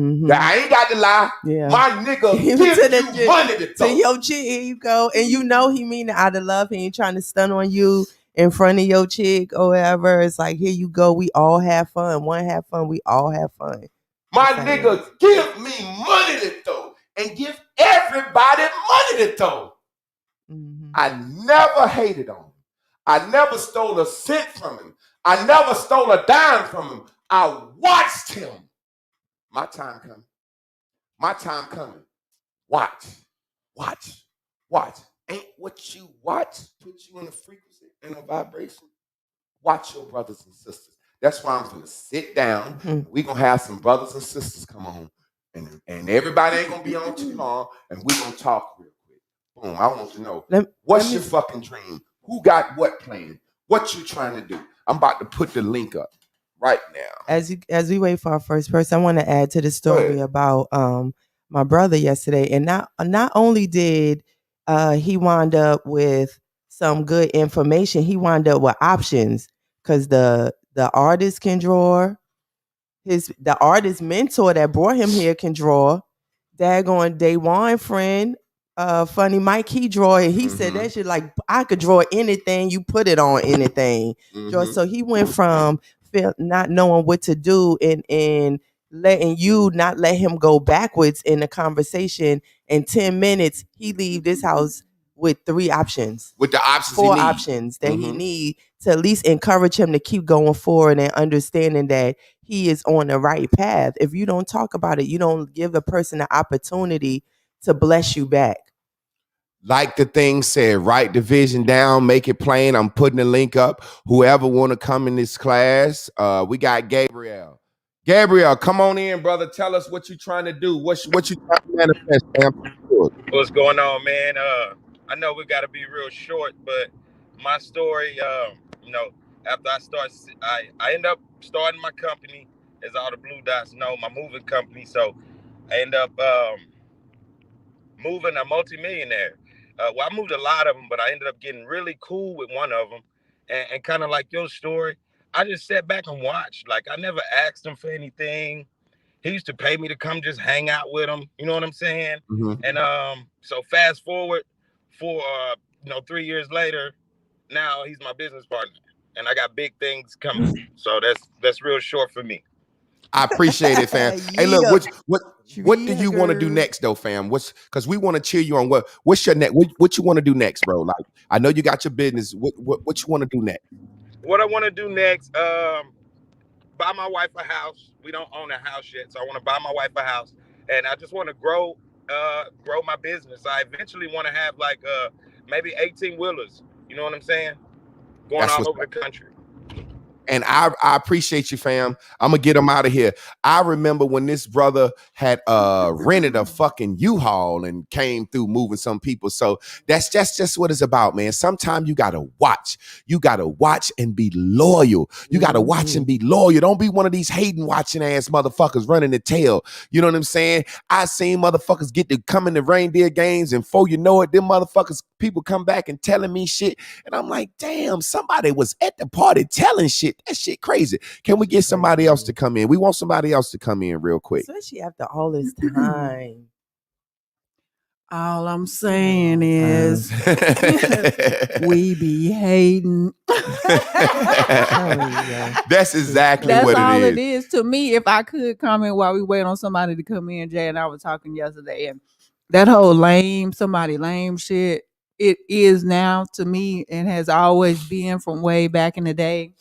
ain't got to lie. Yeah. My nigga give you money to throw. To your chick, here you go. And you know he mean it out of love. He ain't trying to stun on you in front of your chick or whatever. It's like, here you go. We all have fun. One have fun. We all have fun. My nigga give me money to throw. And give everybody money to throw. I never hated on him. I never stole a cent from him. I never stole a dime from him. I watched him. My time coming. My time coming. Watch. Ain't what you watch put you in a frequency and a vibration? Watch your brothers and sisters. That's why I'm going to sit down. We're going to have some brothers and sisters come on. And everybody ain't going to be on too long. And we're going to talk real quick. Boom. I want to know, what's your fucking dream? Who got what planned? What you trying to do? I'm about to put the link up right now. As we wait for our first person, I want to add to the story about my brother yesterday. And not only did he wind up with some good information, he wound up with options because the artist can draw. The artist mentor that brought him here can draw. Daggone Day One friend, Funny Mike, he draw it. He said that shit like I could draw anything, you put it on anything. So he went from not knowing what to do and letting you not let him go backwards in the conversation. In 10 minutes, he leave this house with 3 options. With the options, 4 options that he need to at least encourage him to keep going forward and understanding that he is on the right path. If you don't talk about it, you don't give the person the opportunity to bless you back. Like the thing said, write the vision down, make it plain. I'm putting the link up. Whoever want to come in this class, we got Gabriel. Gabriel, come on in, brother. Tell us what you trying to do. What you trying to manifest, man? What's going on, man? I know we got to be real short, but my story, after I end up starting my company, as all the Blue Dots know, my moving company. So I end up moving a multimillionaire. I moved a lot of them, but I ended up getting really cool with one of them. And kind of like your story, I just sat back and watched. Like, I never asked him for anything. he used to pay me to come just hang out with him. You know what I'm saying? Mhm. And so fast forward for 3 years later, now he's my business partner, and I got big things coming. So that's real short for me. I appreciate it, fam. Hey, look, what do you want to do next, though, fam? Because we want to cheer you on. What's your next? What you want to do next, bro? Like, I know you got your business. What you want to do next? What I want to do next, buy my wife a house. We don't own a house yet, so I want to buy my wife a house, and I just want to grow my business. I eventually want to have like maybe 18 wheelers. You know what I'm saying? Going all over the country. And I appreciate you, fam. I'm gonna get him out of here. I remember when this brother had rented a fucking U-Haul and came through moving some people. So that's just what it's about, man. Sometimes you gotta watch. You gotta watch and be loyal. You gotta watch and be loyal. Don't be one of these hating watching ass motherfuckers running the tail. You know what I'm saying? I seen motherfuckers get to come in the reindeer games, and before you know it, them motherfuckers, people come back and telling me shit. And I'm like, damn, somebody was at the party telling shit. That shit crazy. Can we get somebody else to come in? We want somebody else to come in real quick. Especially after all this time. All I'm saying is we be hating. That's exactly That's what all it is to me. If I could comment while we wait on somebody to come in, Jay and I were talking yesterday, and that whole lame shit, it is now to me and has always been from way back in the day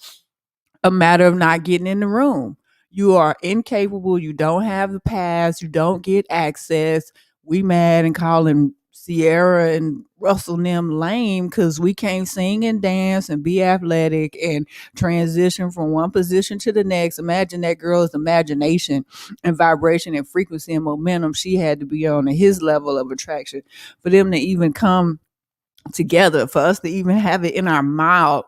a matter of not getting in the room. You are incapable. You don't have the pass. You don't get access. We mad and calling Sierra and Russell and them lame because we can't sing and dance and be athletic and transition from one position to the next. Imagine that girl's imagination and vibration and frequency and momentum she had to be on his level of attraction for them to even come together, for us to even have it in our mouth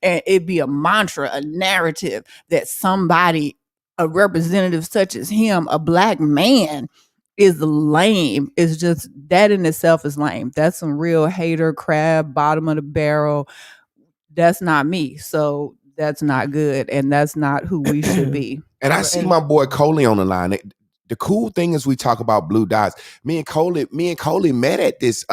and it be a mantra, a narrative that somebody, a representative such as him, a black man, is lame. It's just that in itself is lame. That's some real hater crab, bottom of the barrel. That's not me. So that's not good, and that's not who we should be. And I see my boy Coley on the line. The cool thing is we talk about Blue Dots. Me and Coley met at this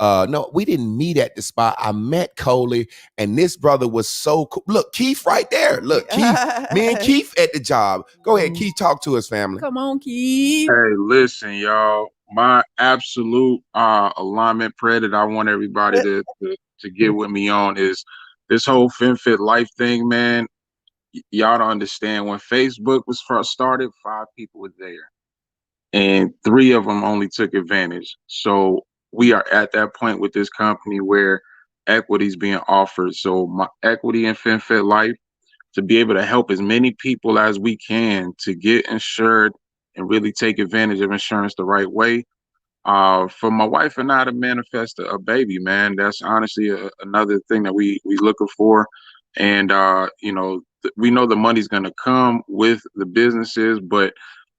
no, we didn't meet at the spot. I met Coley, and this brother was so cool. Look, Keith right there. Look, Keith, me and Keith at the job. Go ahead, Keith, talk to us, family. Come on, Keith. Hey, listen, y'all. My absolute alignment prayer that I want everybody to get with me on is this whole FinFit Life thing, man. Y'all don't understand. When Facebook was first started, 5 people were there, and 3 of them only took advantage. So we are at that point with this company where equity is being offered. So my equity in FinFit Life, to be able to help as many people as we can to get insured and really take advantage of insurance the right way. For my wife and I to manifest a baby, man, that's honestly another thing that we looking for. And, we know the money's going to come with the businesses, but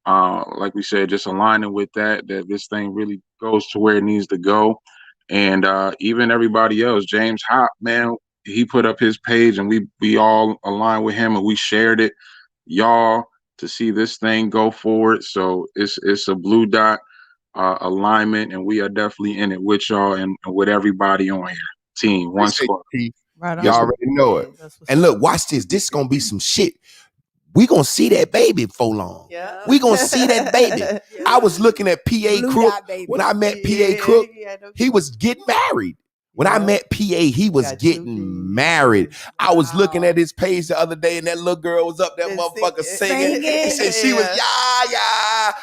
like we said, just aligning with that this thing really goes to where it needs to go. And even everybody else, James Hop, man, he put up his page and we all aligned with him and we shared it, y'all, to see this thing go forward. So it's a Blue Dot alignment, and we are definitely in it with y'all and with everybody on here. Team, one squad. Right, y'all already know it. And look, watch this. This is gonna be some shit. We gonna see that baby before long. Yeah. We gonna see that baby. Yeah. I was looking at PA Crook when I met PA Crook. He was getting married. When I met PA, he was getting married. I was looking at his page the other day, and that little girl was up there, motherfucker singing. He said she was yeah.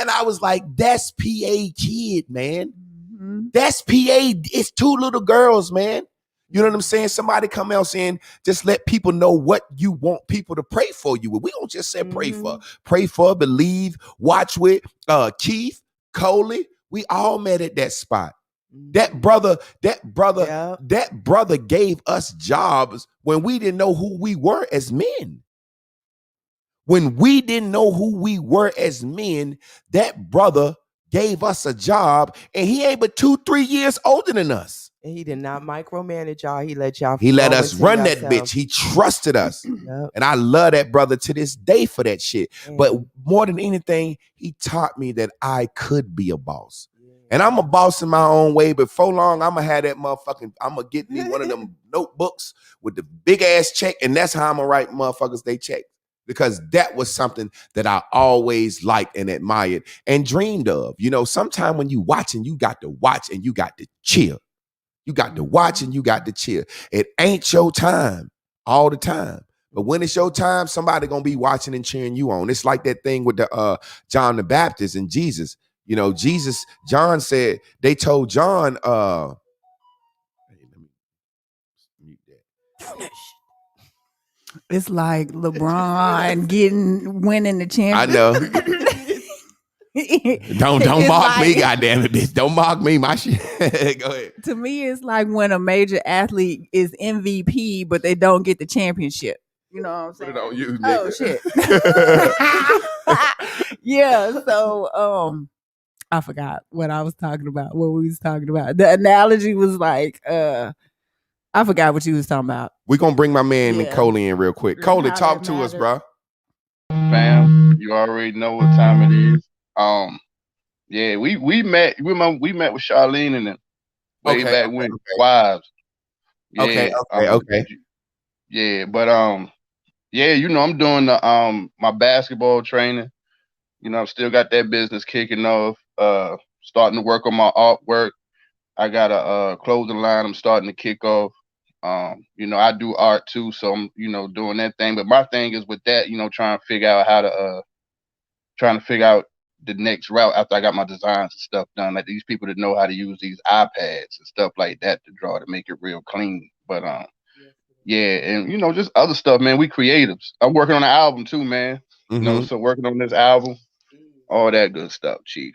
And I was like, that's PA kid, man. That's PA. It's 2 little girls, man. You know what I'm saying? Somebody come out saying, just let people know what you want people to pray for you with. We don't just say pray for, believe, watch with. Keith, Coley, we all met at that spot. That brother gave us jobs when we didn't know who we were as men. When we didn't know who we were as men, that brother gave us a job, and he ain't but 2-3 years older than us. And he did not micromanage y'all. He let y'all. He let flow us into run that yourself. bitch. He trusted us. Yep. And I love that brother to this day for that shit. And- But more than anything, he taught me that I could be a boss. And I'm a boss in my own way, but for long, I'm gonna have that motherfucking, I'm gonna get me one of them notebooks with the big ass check, and that's how I'm gonna write motherfuckers they check. Because that was something that I always liked and admired and dreamed of. You know, sometime when you watching, you got to watch and you got to chill. You got to watch and you got to chill. It ain't your time all the time. But when it's your time, somebody gonna be watching and cheering you on. It's like that thing with the John the Baptist and Jesus. You know, John said, they told John, hey, let me mute that. It's like LeBron winning the I championship. know. Don't It's mock me, like- goddamn it, bitch. Don't mock me, my shit. Go ahead. To me, it's like when a major athlete is MVP, but they don't get the championship. You know what I'm Put saying? it on you, Oh nigga. shit. Yeah. So I forgot what I was talking about. What we was talking about. The analogy was like, I forgot what you was talking about. We're gonna bring my man Yeah. Coley in real quick. Coley, How talk that to us, matters. bro. Fam, you already know what time it is. Yeah, we met. Remember we met with Charlene and them way Okay, back when wives. Yeah, Okay. Yeah, but yeah, you know, I'm doing the my basketball training. You know, I've still got that business kicking off. Starting to work on my artwork. I got a clothing line I'm starting to kick off. You know, I do art too, so I'm, you know, doing that thing. But my thing is with that, you know, trying to figure out the next route after I got my designs and stuff done. Like these people that know how to use these iPads and stuff like that to draw to make it real clean. But yeah, and you know, just other stuff, man. We creatives. I'm working on an album too, man. You know, so working on this album, all that good stuff, Chief.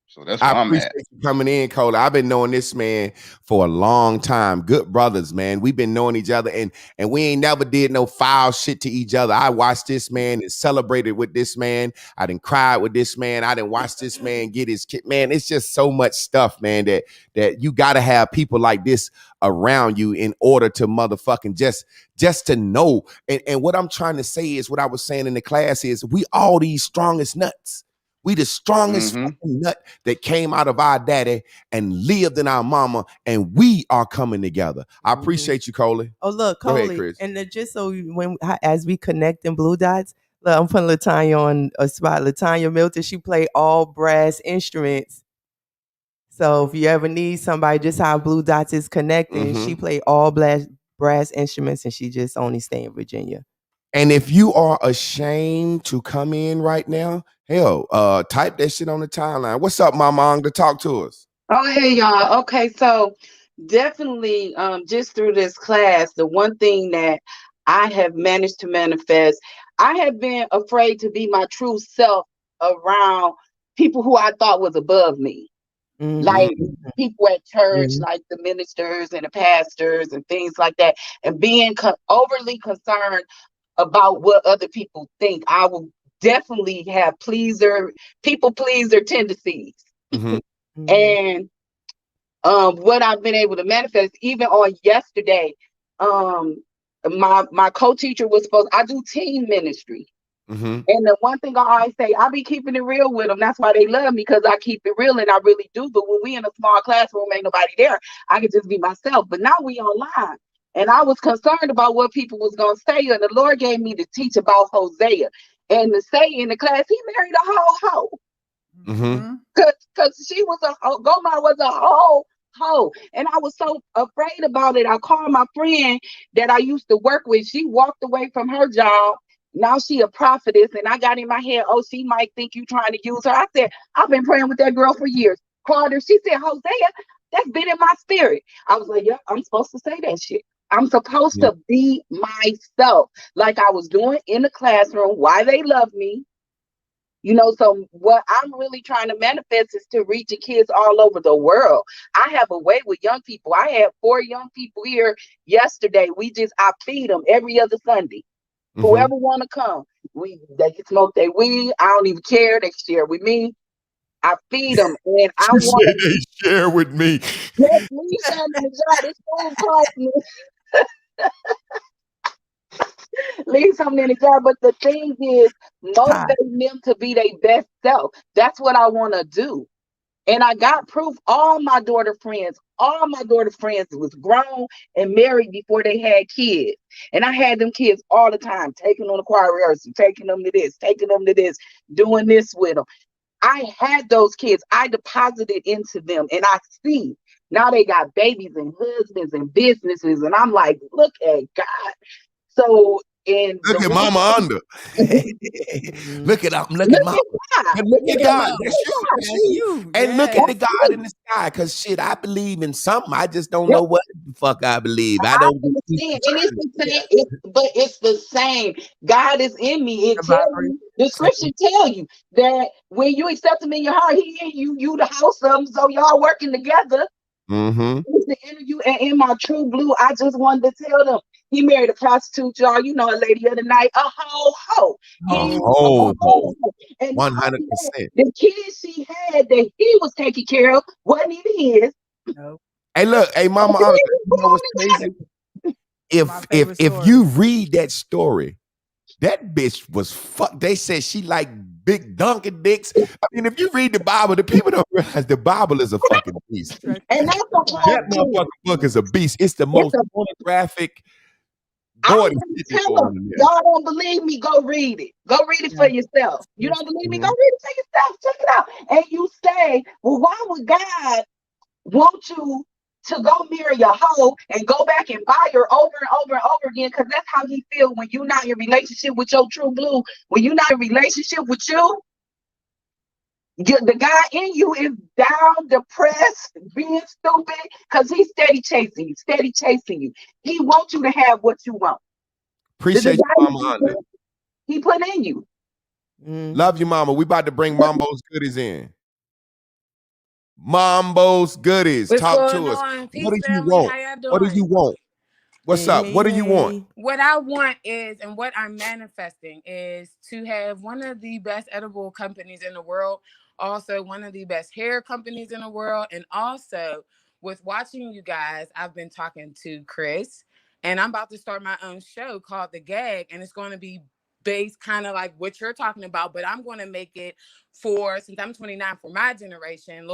So that's where I I'm appreciate at. you coming in, Cole. I've been knowing this man for a long time. Good brothers, man. We've been knowing each other, and we ain't never did no foul shit to each other. I watched this man and celebrated with this man. I didn't cry with this man. I didn't watch this man get his kid. Man, it's just so much stuff, man, that you got to have people like this around you in order to motherfucking just to know. And what I'm trying to say is what I was saying in the class is we all these strongest nuts. We the strongest fucking nut that came out of our daddy and lived in our mama, and we are coming together. I appreciate you, Coley. Oh, look, Go ahead, Coley. Chris. And just so as we connect in Blue Dots, look, I'm putting Latanya on a spot. Latanya Milton, she play all brass instruments. So if you ever need somebody, just how Blue Dots is connecting, she play all brass instruments, and she just only stay in Virginia. And if you are ashamed to come in right now, hell, type that shit on the timeline. What's up, Mama? To talk to us. Oh, hey, y'all. Okay, so definitely just through this class, the one thing that I have managed to manifest, I have been afraid to be my true self around people who I thought was above me. Like people at church, like the ministers and the pastors and things like that, and being overly concerned about what other people think. I will definitely have people pleaser tendencies. And what I've been able to manifest, even on yesterday, my co-teacher was I do team ministry. And the one thing I always say, I be keeping it real with them. That's why they love me, because I keep it real, and I really do. But when we in a small classroom, ain't nobody there, I can just be myself. But now we online, and I was concerned about what people was going to say. And the Lord gave me to teach about Hosea, and to say in the class, he married a whole hoe. Because she was Gomar was a whole hoe. And I was so afraid about it. I called my friend that I used to work with. She walked away from her job. Now she a prophetess, and I got in my head, oh, she might think you trying to use her. I said, I've been praying with that girl for years. Called her. She said, Hosea, that's been in my spirit. I was like, yeah, I'm supposed to say that shit. I'm supposed to be myself, like I was doing in the classroom. Why they love me. You know, so what I'm really trying to manifest is to reach the kids all over the world. I have a way with young people. I had 4 young people here yesterday. I feed them every other Sunday. Whoever want to come, they can smoke their weed. I don't even care. They can share with me. I feed them, and I She want said they share with me. to leave some in the jar. This food costs me. Leave something in the jar. But the thing is, motivating them to be their best self. That's what I want to do. And I got proof. All my daughter friends was grown and married before they had kids. And I had them kids all the time, taking on the choir rehearsal, taking them to this, doing this with them. I had those kids. I deposited into them, and I see now they got babies and husbands and businesses. And I'm like, look at God. So look at Mama Under. Look at Mama. God. And look at God. That's That's you. you. And look Yeah. at the God in the sky. Cause shit, I believe in something. I just don't know what the fuck I believe. I don't understand. And it's the same, but it's the same. God is in me. It tells you, the scripture tell you that when you accept him in your heart, he in you, you the house of him. So y'all working together. It's the interview, and in my True Blue, I just wanted to tell them he married a prostitute, y'all. You know, a lady of the night, a hoe. And 100%. the kids she had that he was taking care of wasn't even his. Nope. Hey, look, hey, Mama Under, you know what's crazy? If you read that story, that bitch was fuck. They said she like big donkey dicks. I mean, if you read the Bible, the people don't realize the Bible is a fucking beast. And that's that motherfucking book is a beast. It's the most pornographic. Y'all don't believe me? Go read it. Go read it for yourself. You don't believe me? Go read it for yourself. Check it out. And you say, well, why would God want you to go marry a hoe and go back and buy her over and over and over again? Because that's how he feels when you're not in relationship with your True Blue. When you're not in relationship with you, the guy in you is down, depressed, being stupid, because he's steady chasing you. He wants you to have what you want. Appreciate you, Mama Under. He put in you. Love you, Mama. We about to bring Mambo's goodies in. Mambo's goodies. What's Talk to going us. on? Peace, What do you family. want? How y'all doing? What do you want? What's up? What do you want? What I want is, and what I'm manifesting is to have one of the best edible companies in the world, also one of the best hair companies in the world, and also with watching you guys, I've been talking to Chris, and I'm about to start my own show called The Gag, and it's going to be based kind of like what you're talking about, but I'm going to make it for, since I'm 29, for my generation,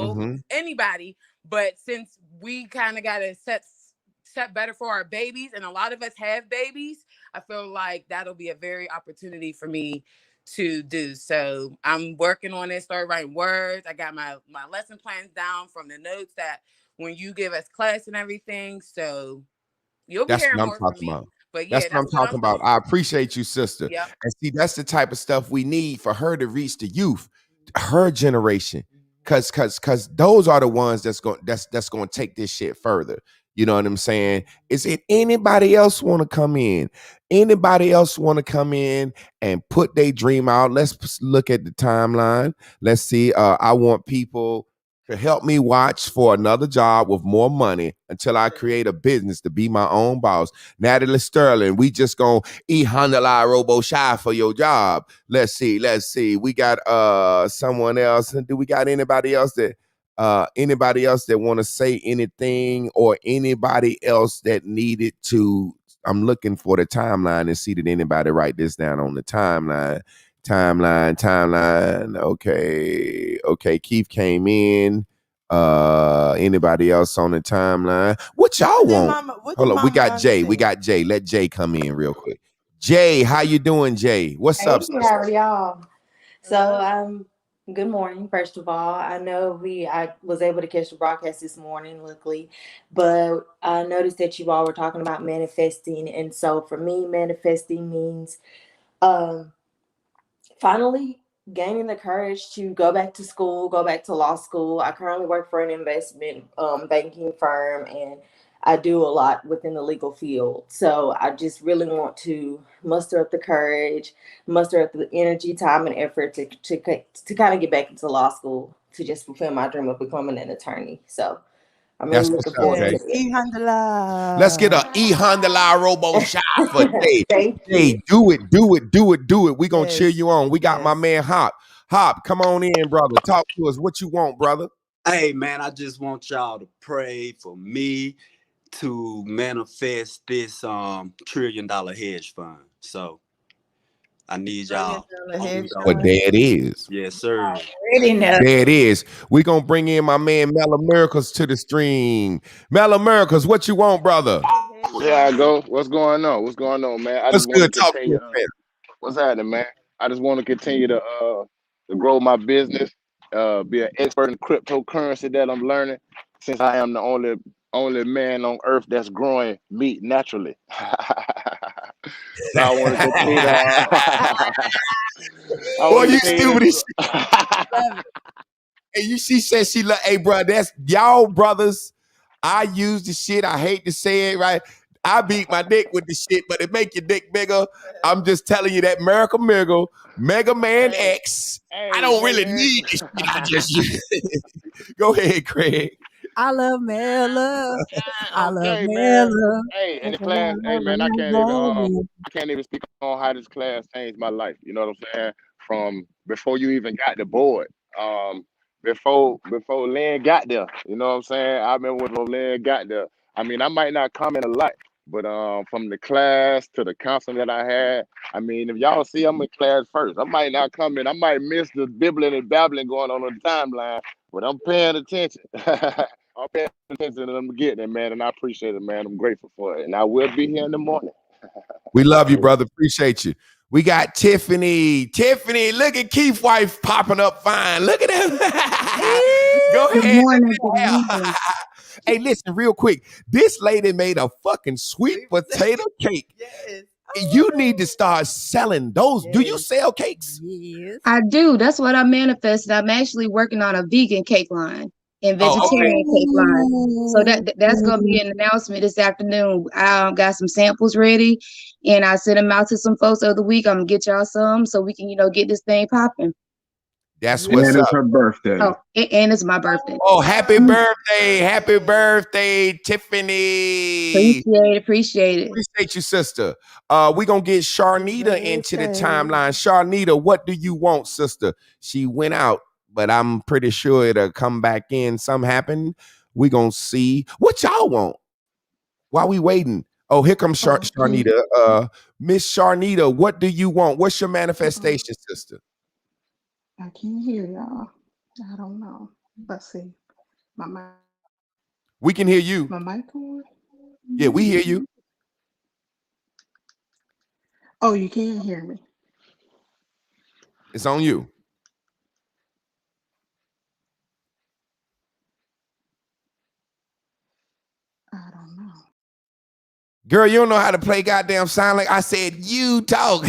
anybody, but since we kind of got to set better for our babies, and a lot of us have babies, I feel like that'll be a very opportunity for me to do. So I'm working on it, start writing words. I got my lesson plans down from the notes that when you give us class and everything. So you'll be hearing more from me. But yeah, that's what I'm talking about. I appreciate you, sister. Yep. And see, that's the type of stuff we need for her to reach the youth, her generation. Cause those are the ones that's going to take this shit further. You know what I'm saying? Is it anybody else want to come in? Anybody else want to come in and put their dream out? Let's look at the timeline. Let's see. I want people to help me watch for another job with more money until I create a business to be my own boss. Natalie Sterling, we just gonna handle robo shy for your job. Let's see. We got someone else. Do we got anybody else that want to say anything, or anybody else that needed to? I'm looking for the timeline and see that anybody write this down on the timeline. Okay. Keith came in. Anybody else on the timeline? What y'all want? Hold on. We got Jay. Let Jay come in real quick. Jay, how you doing, Jay? What's up? How are y'all? So, good morning, first of all. I know I was able to catch the broadcast this morning, luckily, but I noticed that you all were talking about manifesting. And so for me, manifesting means finally gaining the courage to go back to school, go back to law school. I currently work for an investment banking firm, and I do a lot within the legal field. So I just really want to muster up the courage, muster up the energy, time, and effort to kind of get back into law school to just fulfill my dream of becoming an attorney. So I'm really looking forward to it. Let's get a E-Handler robo shot for Jay. Hey, do it. We're going to cheer you on. We got my man Hop. Hop, come on in, brother. Talk to us. What you want, brother? Hey, man, I just want y'all to pray for me to manifest this $1 trillion hedge fund. So I need y'all. Well, there it is. Yes, sir. There it is. We're going to bring in my man, Mel Americas, to the stream. Mel Americas, what you want, brother? Yeah, I go. What's going on? What's going on, man? I What's just want good? to Talk to continue. us, man. What's happening, man? I just want to continue to grow my business, be an expert in cryptocurrency that I'm learning, since I am the only man on earth that's growing meat naturally. So I want to continue to. Boy, you stupid as shit. Hey, she said she love. Hey, bro, that's y'all brothers. I use the shit. I hate to say it, right? I beat my dick with the shit, but it make your dick bigger. I'm just telling you that Mega Man X. I don't really need this shit. I just use it. Go ahead, Craig. I love Mela. I love Okay, man. Mela. Hey, and the class, hey man, I can't even speak on how this class changed my life. You know what I'm saying? From before you even got the board, before Lynn got there. You know what I'm saying? I remember when Lynn got there. I mean, I might not comment a lot, but from the class to the counseling that I had, I mean, if y'all see I'm in class first, I might not comment. I might miss the bibbling and babbling going on the timeline, but I'm paying attention. I'm paying attention and I'm getting it, man, and I appreciate it, man. I'm grateful for it, and I will be here in the morning. We love you, brother. Appreciate you. We got Tiffany. Tiffany, look at Keith's wife popping up fine. Look at him. Go ahead. Good morning. Hey, listen, real quick. This lady made a fucking sweet potato cake. Yes. You need to start selling those. Yes. Do you sell cakes? Yes. I do. That's what I manifested. I'm actually working on a vegan cake line and vegetarian cake line. So that's gonna be an announcement this afternoon. I got some samples ready, and I sent them out to some folks of the week. I'm gonna get y'all some so we can, get this thing popping. That's what's up. And it's her birthday. Oh, and it's my birthday. Oh, happy birthday. Happy birthday, Tiffany. Appreciate it. Appreciate you, sister. We're going to get Sharnita into the timeline. Sharnita, what do you want, sister? She went out, but I'm pretty sure it'll come back in. Something happened. We're going to see. What y'all want? While we waiting. Oh, here comes Sharnita. Miss Sharnita, what do you want? What's your manifestation, sister? I can't hear y'all. I don't know. Let's see. My mic. We can hear you. My mic on? Yeah, we hear you. Oh, you can't hear me. It's on you. I don't know. Girl, you don't know how to play goddamn sign like I said, you talk.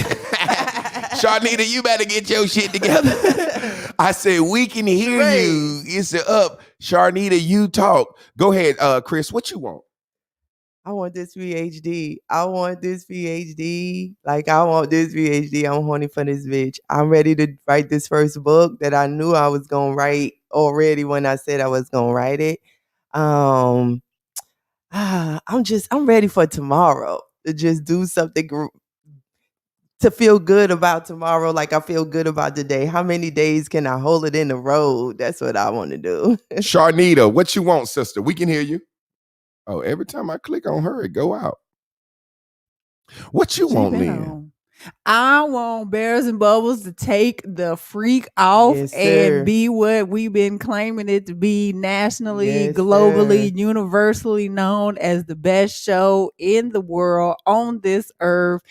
Sharnita, you better get your shit together. I said, we can hear you. It's up. Sharnita, you talk. Go ahead, Chris, what you want? I want this PhD. I want this PhD. Like, I want this PhD. I'm horny for this bitch. I'm ready to write this first book that I knew I was going to write already when I said I was going to write it. I'm ready for tomorrow to just do something to feel good about tomorrow like I feel good about today. How many days can I hold it in the road? That's what I want to do. Sharnita, what you want, sister? We can hear you. Oh, every time I click on her, it go out. What you want, Lynn? I want Bears and Bubbles to take the freak off and be what we've been claiming it to be nationally, globally, universally known as the best show in the world, on this earth,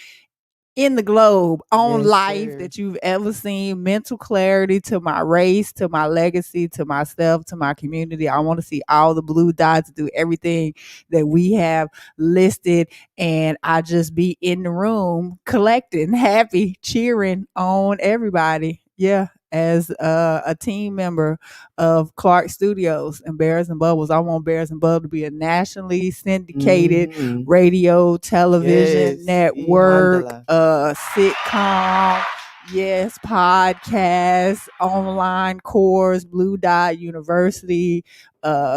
in the globe, on life that you've ever seen. Mental clarity to my race, to my legacy, to myself, to my community. I want to see all the blue dots do everything that we have listed, and I just be in the room collecting, happy, cheering on everybody. Yeah. As a team member of Clark Studios and Bears and Bubbles, I want Bears and Bubbles to be a nationally syndicated radio, television network, sitcom, podcast, online course, Blue Dot University,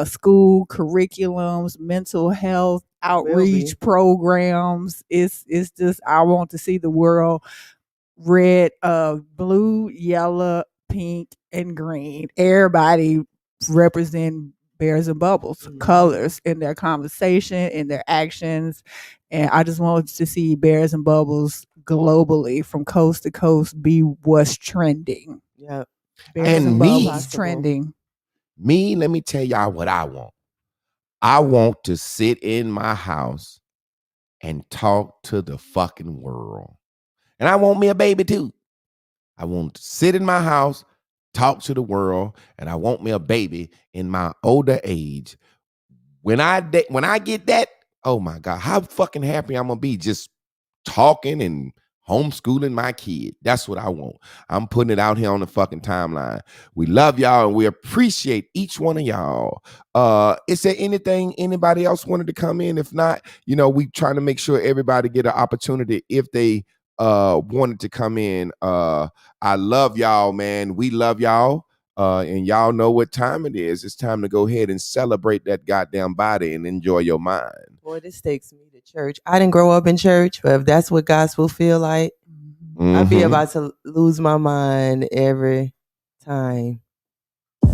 school curriculums, mental health outreach programs. It's just, I want to see the world red, blue, yellow, pink, and green. Everybody represent bears and bubbles, colors in their conversation, in their actions. And I just wanted to see bears and bubbles globally from coast to coast be what's trending. Yep. Bears And and me, bubbles trending. me, let me tell y'all what I want. I want to sit in my house and talk to the fucking world. And I want me a baby too. I want to sit in my house, talk to the world, and I want me a baby in my older age. When I get that, oh my God, how fucking happy I'm gonna be just talking and homeschooling my kid. That's what I want. I'm putting it out here on the fucking timeline. We love y'all and we appreciate each one of y'all. Is there anything anybody else wanted to come in? If not, we trying to make sure everybody get an opportunity if they wanted to come in. I love y'all, man. We love y'all. And y'all know what time it is. It's time to go ahead and celebrate that goddamn body and enjoy your mind. Boy, this takes me to church. I didn't grow up in church, but if that's what gospel feel like, I'd be about to lose my mind every time.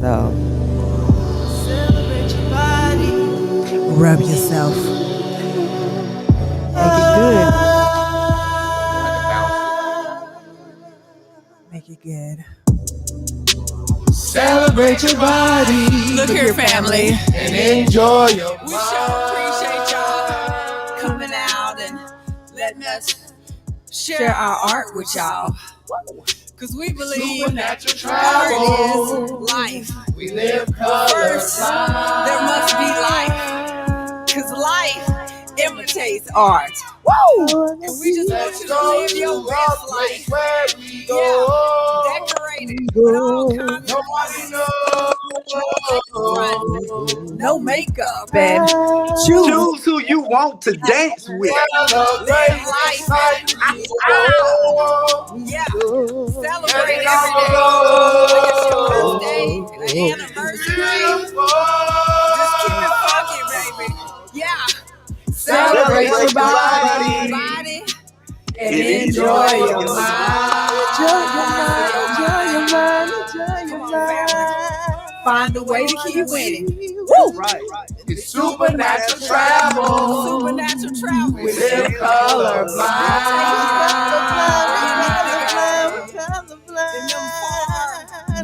So celebrate your body. Rub yourself. Make it good. Make it good. Celebrate your body. Look here, family. And enjoy your We sure appreciate y'all coming out and letting us share our art with y'all. Because we believe Supernatural art travel. is life. We live colors. First, there must be life. Because life imitates art. Woo! And we just want you to live your best life. Where we go. Yeah, decorated with all kinds of no makeup and Choose who you want to dance with. live life. Yeah, celebrate every day. Like it's your birthday, an anniversary. Just keep it funky, baby. Yeah. Celebrate your body. And enjoy your mind. Enjoy your mind. Find a way to keep winning. Woo! Right. It's supernatural travel. Supernatural travel. We live colorblind.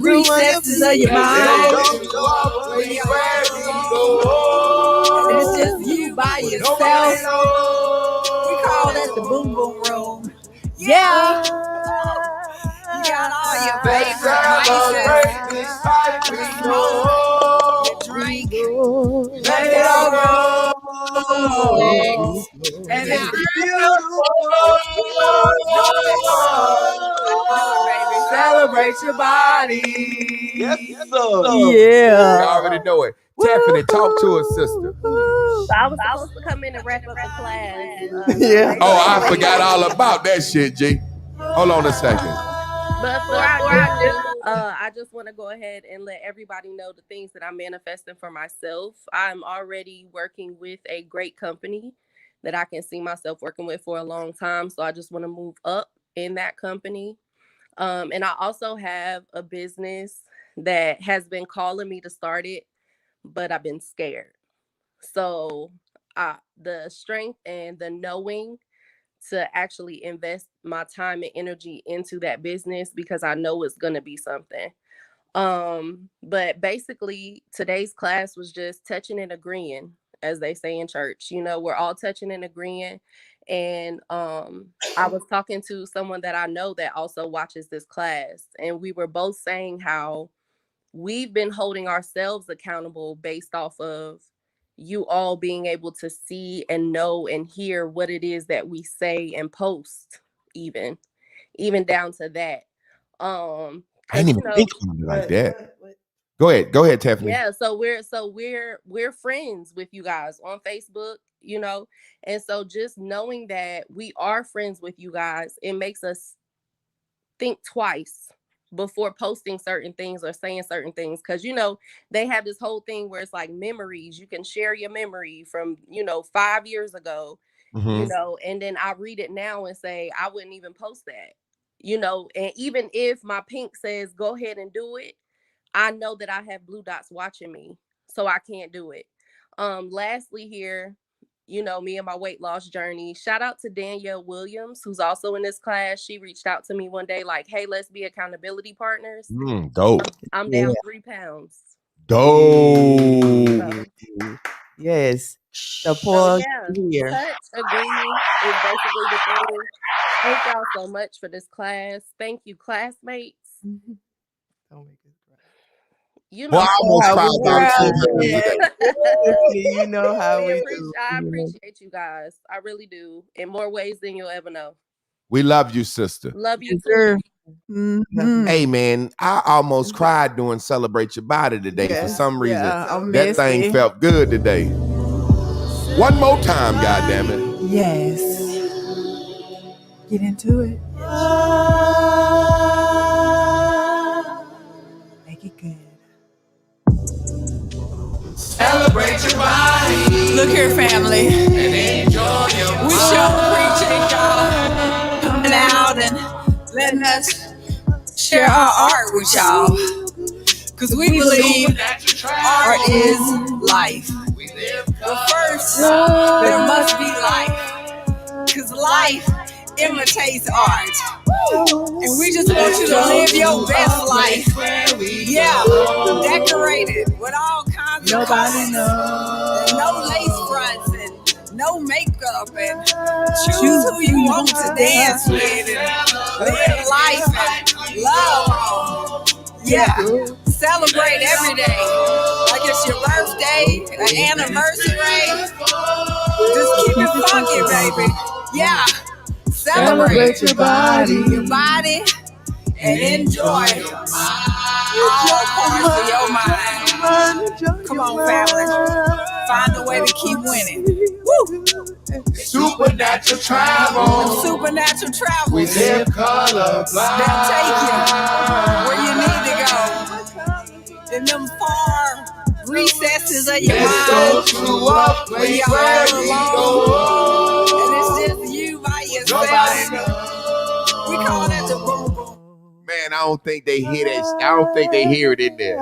Recesses of your mind. And it's just you by yourself. We call that the boom boom room. Yeah. You got all your favorite vices. Smoke, drink, let it all go. And it's beautiful. Celebrate your body. Yes, sir. You already know it. Tiffany, talk to us, sister. So I was supposed to come in and wrap up the class. Yeah. Oh, I forgot all about that shit, G. Hold on a second. But before I do, I just want to go ahead and let everybody know the things that I'm manifesting for myself. I'm already working with a great company that I can see myself working with for a long time. So I just want to move up in that company. And I also have a business that has been calling me to start it, but I've been scared. So the strength and the knowing to actually invest my time and energy into that business because I know it's going to be something. But basically today's class was just touching and agreeing, as they say in church. We're all touching and agreeing. And I was talking to someone that I know that also watches this class, and we were both saying how we've been holding ourselves accountable based off of you all being able to see and know and hear what it is that we say and post, even down to that. I didn't even think of it like that. Go ahead, Tiffany. Yeah, so we're friends with you guys on Facebook, and so just knowing that we are friends with you guys, it makes us think twice before posting certain things or saying certain things, because they have this whole thing where it's like memories. You can share your memory from 5 years ago, and then I read it now and say I wouldn't even post that. you know, and even if my pink says go ahead and do it, I know that I have blue dots watching me, so I can't do it. Lastly here, you know, me and my weight loss journey. Shout out to Danielle Williams, who's also in this class. She reached out to me one day like, hey, let's be accountability partners. Dope. I'm down 3 pounds. Dope. Yes. The pause here. Touch, agree is basically the thing. Thank y'all so much for this class. Thank you, classmates. You know, Well, I almost cried you know how we do. I appreciate you guys. I really do. In more ways than you'll ever know. We love you, sister. Love you too. Hey man, I almost cried doing Celebrate Your Body today for some reason. That thing felt good today. One more time, goddammit. Yes. Get into it. Make it good. Celebrate your body. Look here, family. And enjoy your We sure appreciate y'all coming out and letting us share our art with y'all. Because we believe art is life. But first, there must be life. Because life imitates art. And we just want you to live your best life. Yeah, decorated with all kinds of colors. No lace fronts and no makeup. And choose who you want to dance with. And live life and love. Yeah, celebrate every day. Like it's your birthday, an anniversary. Just keep it funky, baby. Yeah. Celebrate your body, and enjoy all parts of your mind. Come on, family. Find a way to keep winning. Woo! supernatural travel. Supernatural travel. We live colorblind. They'll take you where you need to go. In them far recesses of your Let's mind. go to a place where we go. And it's just you by yourself. We call that the boom boom. Man, I don't think they hear that. I don't think they hear it in there.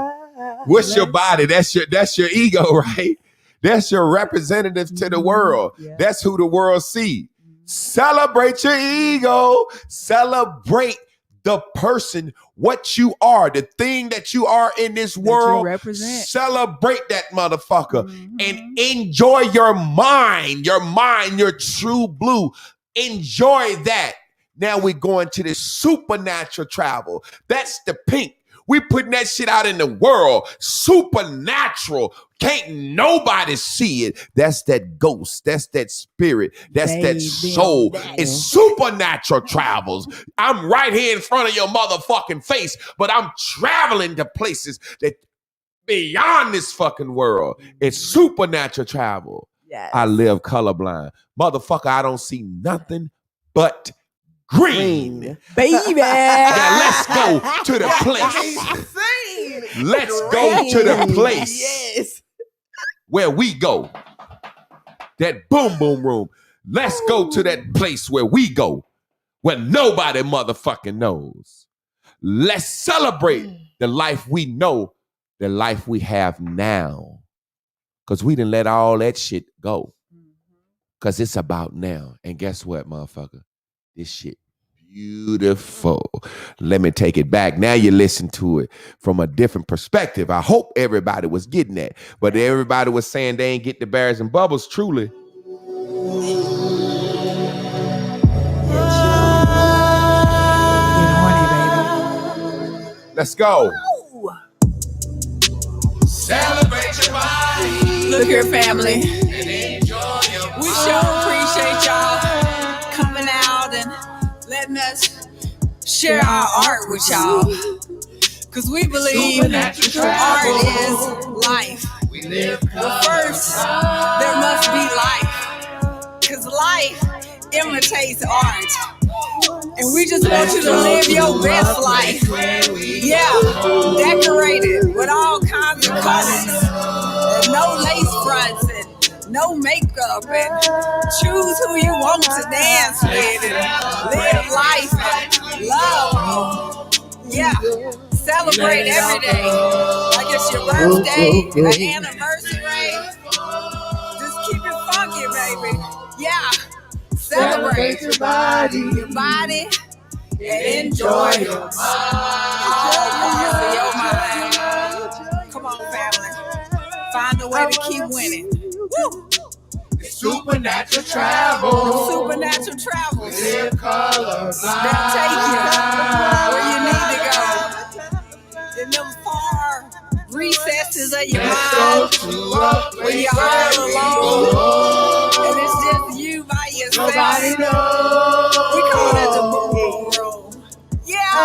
What's your body? That's your ego, right? That's your representative to the world. That's who the world see. Celebrate your ego. Celebrate the person, what you are, the thing that you are in this world. Celebrate that motherfucker and enjoy your mind, your true blue. Enjoy that. Now we're going to this supernatural travel. That's the pink. We putting that shit out in the world. Supernatural. Can't nobody see it. That's that ghost. That's that spirit. That's that soul. It's supernatural travels. I'm right here in front of your motherfucking face, but I'm traveling to places that beyond this fucking world. It's supernatural travel. Yes. I live colorblind. Motherfucker, I don't see nothing but green. Baby. Now let's go to the place. Let's go to the place where we go. That boom boom room. Let's go to that place where we go, where nobody motherfucking knows. Let's celebrate the life we know, the life we have now. Because we didn't let all that shit go. Because it's about now. And guess what, motherfucker? This shit beautiful. Let me take it back. Now you listen to it from a different perspective. I hope everybody was getting that. But everybody was saying they ain't get the Bears and Bubbles, truly. Let's go. Celebrate your body. Look here, family. And enjoy your We sure appreciate y'all coming out and letting us share our art with y'all. Because we believe art is life. We live But first, there must be life. Because life imitates art. And we just want you to live your best life. Yeah, decorated with all kinds of colors. And no lace fronts and no makeup, and choose who you want to dance with, and live life and love. Yeah, celebrate every day. Like it's your birthday, an anniversary. Just keep it funky, baby. Yeah, celebrate your body, and enjoy your mind. Your mind. Come on, family. Find a way to keep winning. Woo! Supernatural travel. Supernatural travel. Live colorblind. They'll take you where you need to go. In them far recesses of your mind, where you're all alone, and it's just you by yourself. Nobody knows. We call that the boom room. Yeah.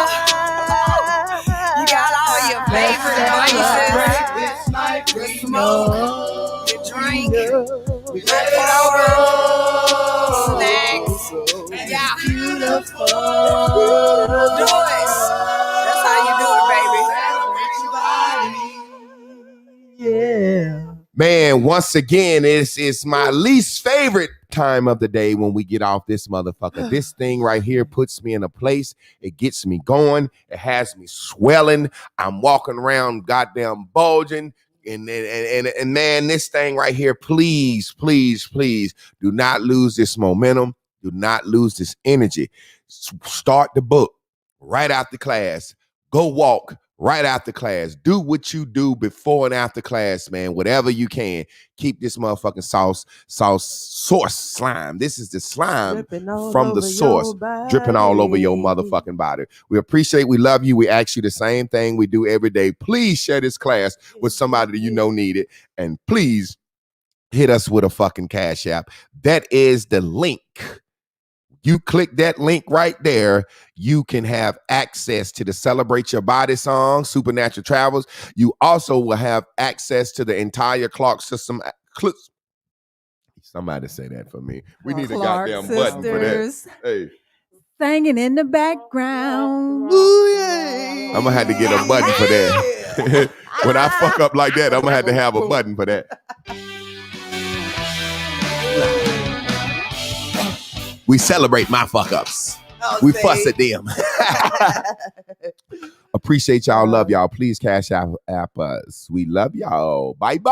You got all your favorite vices. You smoke, you drink, you forward, snacks. Yeah. Beautiful. Do it. That's how you do it, baby. Yeah. Man, once again, it's my least favorite time of the day when we get off this motherfucker. This thing right here puts me in a place. It gets me going. It has me swelling. I'm walking around goddamn bulging. And man, this thing right here, please, please, please do not lose this momentum. Do not lose this energy. Start the book right after class. Go walk right after class. Do what you do before and after class, man. Whatever you can. Keep this motherfucking source slime. This is the slime from the source dripping all over your motherfucking body. We appreciate, we love you. We ask you the same thing we do every day. Please share this class with somebody that you know need it. And please hit us with a fucking Cash App. That is the link. You click that link right there, you can have access to the Celebrate Your Body song, Supernatural Travels. You also will have access to the entire Clark System. Somebody say that for me. We need Clark a goddamn button for that. Sisters. Hey, Singing in the background. I'm gonna have to get a button for that. When I fuck up like that, I'm gonna have to have a button for that. We celebrate my fuck ups. We fuss at them. Appreciate y'all. Love y'all. Please Cash App us. We love y'all. Bye bye.